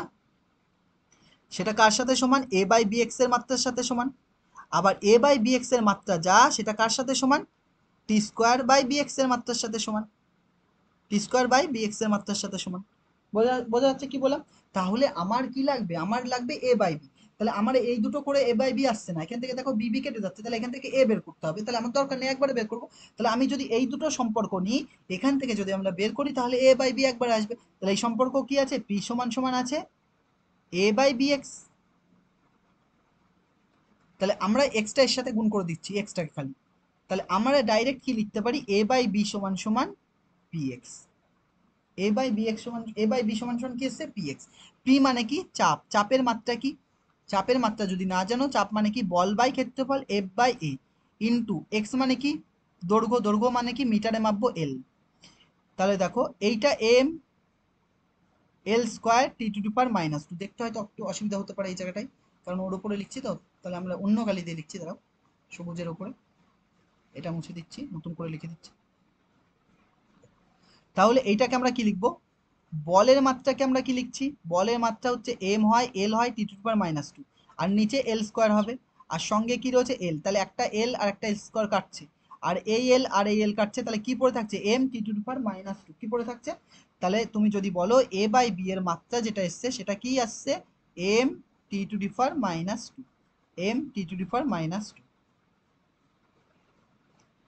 সেটা কার সাথে সমান, এ বাই বি এক্স এর মাত্রার সাথে সমান, আবার এ বাই বি এক্স এর মাত্রা যা সেটা কার সাথে সমান, টি স্কোয়ার বাই বি এক্স এর মাত্রার সাথে সমান, টি স্কোয়ার বাই বি এক্স এর মাত্রার সাথে সমান। বোঝা বোঝা যাচ্ছে কি বললাম। তাহলে আমার কি লাগবে, আমার লাগবে এ বাই বি। তাহলে আমার এই দুটো করে এ বাই বি আসছে না, এখান থেকে দেখো বি বি কেটে যাচ্ছে, তাহলে এখান থেকে এ বের করতে হবে, তাহলে আমার দরকার নেই একবারে বের করবো। তাহলে আমি যদি এই দুটো সম্পর্ক নিই, এখান থেকে যদি আমরা বের করি, তাহলে এ বাই বি একবার আসবে। তাহলে এই সম্পর্ক কি আছে, পি সমান সমান আছে এ বাই বি এক্স। তাহলে আমরা এক্সটা এর সাথে গুণ করে দিচ্ছি, এক্সটাকে খালি, তাহলে আমরা ডাইরেক্ট কি লিখতে পারি, a বাই বি সমান সমান px। a by B X সমান a বাই বি সমান সমান কি এসছে px। p মানে কি চাপ, চাপের মাত্রা কি, চাপের মাত্রা যদি না জানো, চাপ মানে কি বল বাই ক্ষেত্রফল f by a into x মানে কি দৈর্ঘ্য, দৈর্ঘ্য মানে কি মিটারে মাপবো l। তাহলে দেখো এইটা m l square T to the power minus two, দেখতে হয়তো একটু অসুবিধা হতে পারে এই জায়গাটায়, কারণ ওর উপরে লিখছি তো, তাহলে আমরা অন্য কালি দিয়ে লিখছি, দাঁড়াও সবুজের উপরে এটা মুছে দিচ্ছি, নতুন করে লিখে দিচ্ছি। তাহলে এইটাকে আমরা কি লিখবো, বলের মাত্রাকে আমরা কি লিখছি, বলের মাত্রা হচ্ছে m হয় l হয় T to the power minus two, আর নিচে l স্কোয়ার হবে, আর সঙ্গে কি রয়েছে l, তাহলে একটা l আর একটা l স্কোয়ার কাটছে, আর এই l আর এই l কাটছে, তাহলে কি পড়ে থাকছে m T to the power minus two, কি পড়ে থাকছে। তাহলে তুমি যদি বলো a বাই b এর মাত্রা যেটা এসছে সেটা কি আসছে, m T to the power minus two, m T to the power minus two.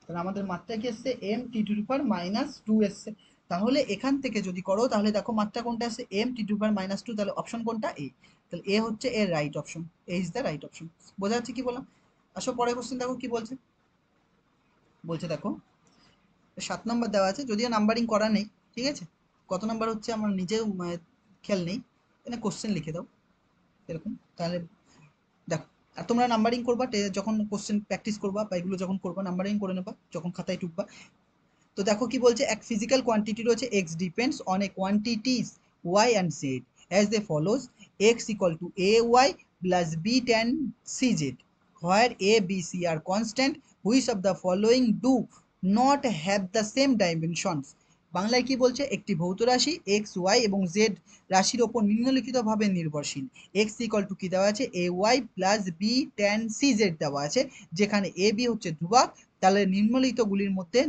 তাহলে আমাদের মাত্রা কি এসছে, m T to the power minus two এসছে। তাহলে এখান থেকে যদি করো তাহলে দেখো মাত্রা কোনটা আছে, m T to the power minus two, তাহলে অপশন কোনটা, এ। তাহলে এ হচ্ছে এর right option, A is the right option. বোঝা যাচ্ছে কি বললাম। আসো পরের কোশ্চেন দেখো কি বলছে। বলছে দেখো 7 নম্বর দেওয়া আছে, যদিও নাম্বারিং করা নেই, ঠিক আছে, কত নাম্বার হচ্ছে আমার নিজেও খেয়াল নেই, এখানে কোশ্চেন লিখে দাও এরকম। তাহলে দেখো, আর তোমরা নাম্বারিং করবা যখন কোশ্চেন প্র্যাকটিস করবা বা এগুলো যখন করবা নাম্বারিং করে নেবা যখন খাতায় টুকবা। তো দেখো কি বলছে, এক ফিজিক্যাল কোয়ান্টিটি রয়েছে x depends on a quantities y and z as they follows, x equal to a y plus b tan c z, where a b c are constant, which of the following do not have the same dimensions. বাংলায় কি বলছে, একটি ভৌত রাশি x Y এবং Z রাশির ওপর নিম্নলিখিতভাবে নির্ভরশীল। এক্স ইকুয়াল টু কি দেওয়া আছে, A Y plus B tan C Z দেওয়া আছে, যেখানে এ বি হচ্ছে ধ্রুবক। তাহলে নিম্নলিখিতগুলির মধ্যে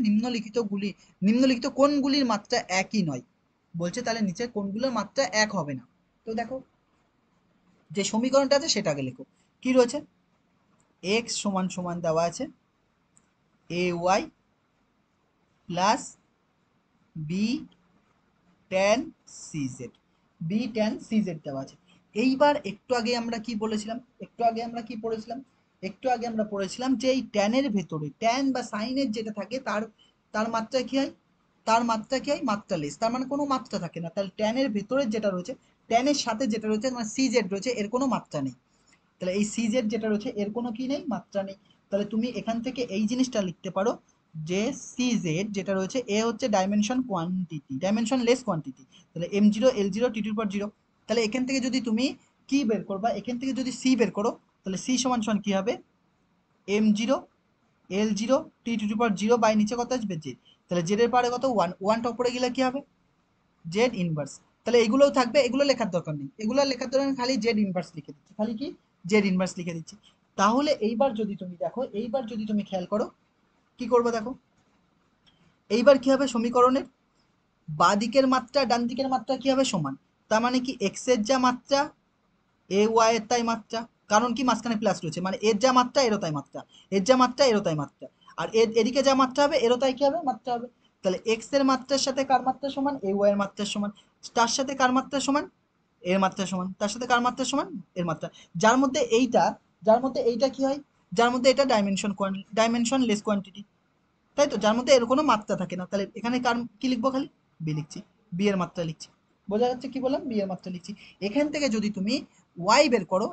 নিম্নলিখিত কোনগুলির মাত্রা একই নয়, বলছে তাহলে নিচে কোনগুলোর মাত্রা এক হবে না। তো দেখো যে সমীকরণটা আছে সেটা আগে লেখো, কি রয়েছে, x সমান সমান দেওয়া আছে A Y plus B tan C Z, B tan C Z দেওয়া আছে। এইবার একটু আগে আমরা কি বলেছিলাম, একটু আগে আমরা কি পড়েছিলাম, একটু আগে আমরা পড়েছিলাম যে এই ট্যানের ভেতরে ট্যান বা সাইনের যেটা থাকে তার তার মাত্রা কি হয়, তার মাত্রা কি হয় মাত্রালেস, তার মানে কোনো মাত্রা থাকে না। তাহলে ট্যানের ভেতরে যেটা রয়েছে, ট্যানের সাথে যেটা রয়েছে মানে সি জেড রয়েছে, এর কোনো মাত্রা নেই। তাহলে এই সি জেড যেটা রয়েছে এর কোনো কি নেই, মাত্রা নেই। তাহলে তুমি এখান থেকে এই জিনিসটা লিখতে পারো যে সি জেড যেটা রয়েছে এ হচ্ছে dimension quantity, dimension less quantity. তাহলে M zero L zero T টুর পাওয়ার জিরো। তাহলে এখান থেকে যদি তুমি কি বের করবা, এখান থেকে যদি সি বের করো, তাহলে সি সমান সমান কি হবে, M zero L zero T to the power zero by নিচে কত আসবে জেড। তাহলে জেড এর পাওয়ারে কত, ওয়ান, ওয়ানটা উপরে গেলে কি হবে, জেড ইনভার্স। তাহলে এগুলোও থাকবে, এগুলো লেখার দরকার নেই, এগুলো লেখার দরকার নেই, খালি জেড ইনভার্স লিখে দিচ্ছি, খালি কি জেড ইনভার্স লিখে দিচ্ছি। তাহলে এইবার যদি তুমি দেখো, এইবার যদি তুমি খেয়াল করো কি করবে দেখো, এইবার কি হবে সমীকরণের বাঁ দিকের মাত্রা ডান দিকের মাত্রা কি হবে সমান। তার মানে কি এক্স এর যা মাত্রা এ ওয়াই এর তাই মাত্রা, কারণ কি মাঝখানে প্লাস রয়েছে, মানে এর যা মাত্রা এরও তাই মাত্রা, এর যা মাত্রা এরও তাই মাত্রা, আর এদিকে যা মাত্রা হবে এরও তাই কি হবে মাত্রা হবে। তাহলে এক্স এর মাত্রার সাথে কার মাত্রা সমান, এ ওয়াই এর মাত্রার সমান, তার সাথে কার মাত্রা সমান, এর মাত্রা সমান, তার সাথে কার মাত্রা সমান, এর মাত্রা। যার মধ্যে এইটা, যার মধ্যে এইটা কি হয়, যার মধ্যে এটা ডাইমেনশন লেস কোয়ান্টিটি, তাই তো, যার মধ্যে এর কোনো মাত্রা থাকে না। তাহলে এখানে কার কি লিখবো, খালি বি লিখছি, বি এর মাত্রা লিখছি। বোঝা যাচ্ছে কি বললাম, বি এর মাত্রা লিখছি। এখান থেকে যদি তুমি ওয়াই বের করো,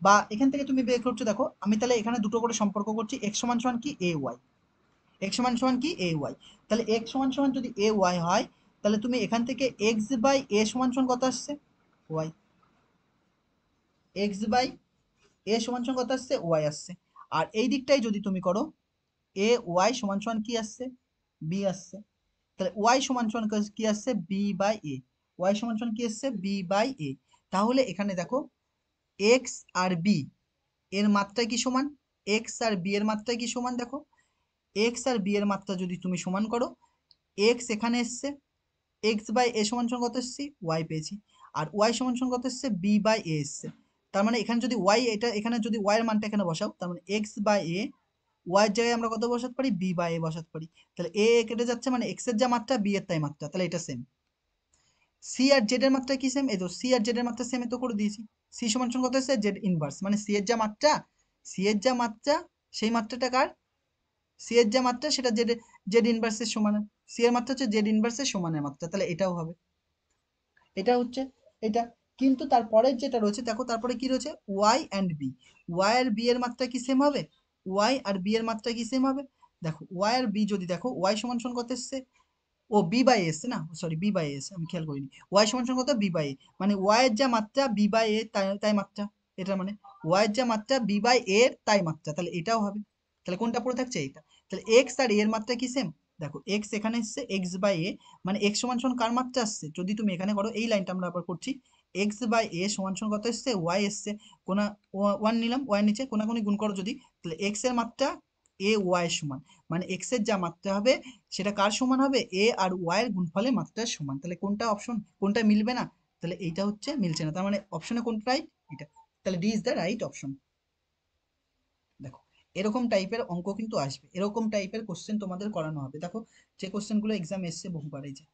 বা এখান থেকে তুমি বের করছো, দেখো আমি তাহলে এখানে দুটো করে সম্পর্ক করছি, এক্স সমান সমান কি এ ওয়াই, এক্স সমান সমান কি এ ওয়াই। তাহলে এক্স সমান সমান যদি এ ওয়াই হয়, তাহলে তুমি এখান থেকে এক্স বাই এ সমান সমান কত আসছে, ওয়াই, এক্স বাই এ সমান সমান কত আসছে, ওয়াই আসছে। আর এই দিকটাই যদি তুমি করো, এ ওয়াই সমান সমান কি আসছে, বি আসছে। তাহলে ওয়াই সমান সমান কি আসছে, বি বাই এ, ওয়াই সমান সমান কি আসছে, বি বাই এ। তাহলে এখানে দেখো এক্স আর বি এর মাত্রা কি সমান, এক্স আর বি এর মাত্রা কি সমান, দেখো এক্স আর বি এর মাত্রা যদি তুমি সমান করো, এক্স এখানে এসছে, এক্স বাই এ সমান সমান কত এসছি, ওয়াই পেয়েছি, আর ওয়াই সমান সমান কত এসছে, বি বাই এ এসছে। তার মানে এখানে যদি ওয়াই, এটা এখানে যদি ওয়াই এর মানটা এখানে বসাও, তার মানে এক্স বাই এ, ওয়াই এর জায়গায় আমরা কত বসাতে পারি, বি বাই এ বসাতে পারি। তাহলে এ কেটে যাচ্ছে, মানে এক্স এর যা মাত্রা বি এর তাই মাত্রা, তাহলে এটা সেম। সি আর জেড এর মাত্রা কি সেম, এই তো সি আর জেড এর মাত্রা সেম, তো করে দিয়েছি। সি সমান সমান কত হচ্ছে, জেড ইনভার্স, মানে সি এর যা মাত্রা, সি এর যা মাত্রা সেই মাত্রাটা কার, সি এর যা মাত্রা সেটা জেড জেড ইনভার্সের সমান, সি এর মাত্রা হচ্ছে জেড ইনভার্সের সমানের মাত্রা, তাহলে এটাও হবে, এটা হচ্ছে এটা। কিন্তু তারপরের যেটা রয়েছে দেখো, তারপরে কি রয়েছে, ওয়াই অ্যান্ড বি, ওয়াই আর বি এর মাত্রা কি সেম হবে, ওয়াই আর বি এর মাত্রা কি সেম হবে, দেখো ওয়াই আর বি যদি দেখো, ওয়াই সমান সমান কত এসছে, ও বি বাই এস না, সরি বি বাই এস, আমি খেয়াল করিনি, ওয়াই সমান সমান কত, বি বাই এ, মানে ওয়াই এর যা মাত্রা বি বাই এ তাই তাই মাত্রা, এটার মানে ওয়াই এর যা মাত্রা বি বাই এর তাই মাত্রা, তাহলে এটাও হবে, তাহলে কোনটা পড়ে থাকছে, এইটা। তাহলে এক্স আর এর মাত্রা কি সেম, দেখো এক্স এখানে এসছে এক্স বাই এ, মানে এক্স সমান সমান কার মাত্রা আসছে, যদি তুমি এখানে করো, এই লাইনটা আমরা আবার করছি, এক্স বাই এ সমান সমান কত এসছে, ওয়াই এসছে, কোনা ওয়ান নিলাম, ওয়াই নিচে কোনাকুনি গুণ করো যদি, তাহলে এক্স এর মাত্রা এ ওয়াই এর সমান, মানে এক্স এর যা মাত্রা হবে সেটা কার সমান হবে, এ আর ওয়াই এর গুণফলের মাত্রার সমান, তাহলে কোনটা অপশন, কোনটা মিলবে না, তাহলে এইটা হচ্ছে মিলছে না, তার মানে অপশনে কোনটা রাইট, এটা, তাহলে D is the right option. দেখো এরকম টাইপের অঙ্ক কিন্তু আসবে, এরকম টাইপের কোশ্চেন তোমাদের করানো হবে, দেখো যে কোশ্চেনগুলো এক্সাম এসছে বহুবার, এই যে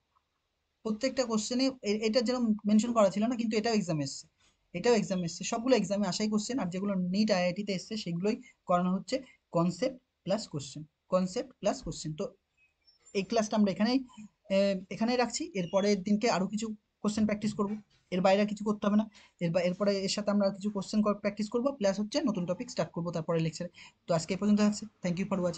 প্রত্যেকটা কোশ্চেনে এটা যেরকম মেনশন করা ছিল না, কিন্তু এটাও এক্সাম এসছে, এটাও এক্সাম এসছে, সবগুলো এক্সামে আসাই কোশ্চেন, আর যেগুলো নিট আইআইটিতে এসছে সেগুলোই করানো হচ্ছে concept plus question, concept plus question. তো এই ক্লাসটা আমরা এখানেই রাখছি, এরপরের দিনকে আরো কিছু কোশ্চেন প্র্যাকটিস করব, এর বাইরে আর কিছু করতে হবে না, এরপরে এর সাথে আমরা কিছু কোশ্চেন প্র্যাকটিস করব, প্লাস হচ্ছে নতুন টপিক স্টার্ট করবো তারপরে লেকচারে। তো আজকে এই পর্যন্ত আছে, থ্যাংক ইউ ফর ওয়াচিং।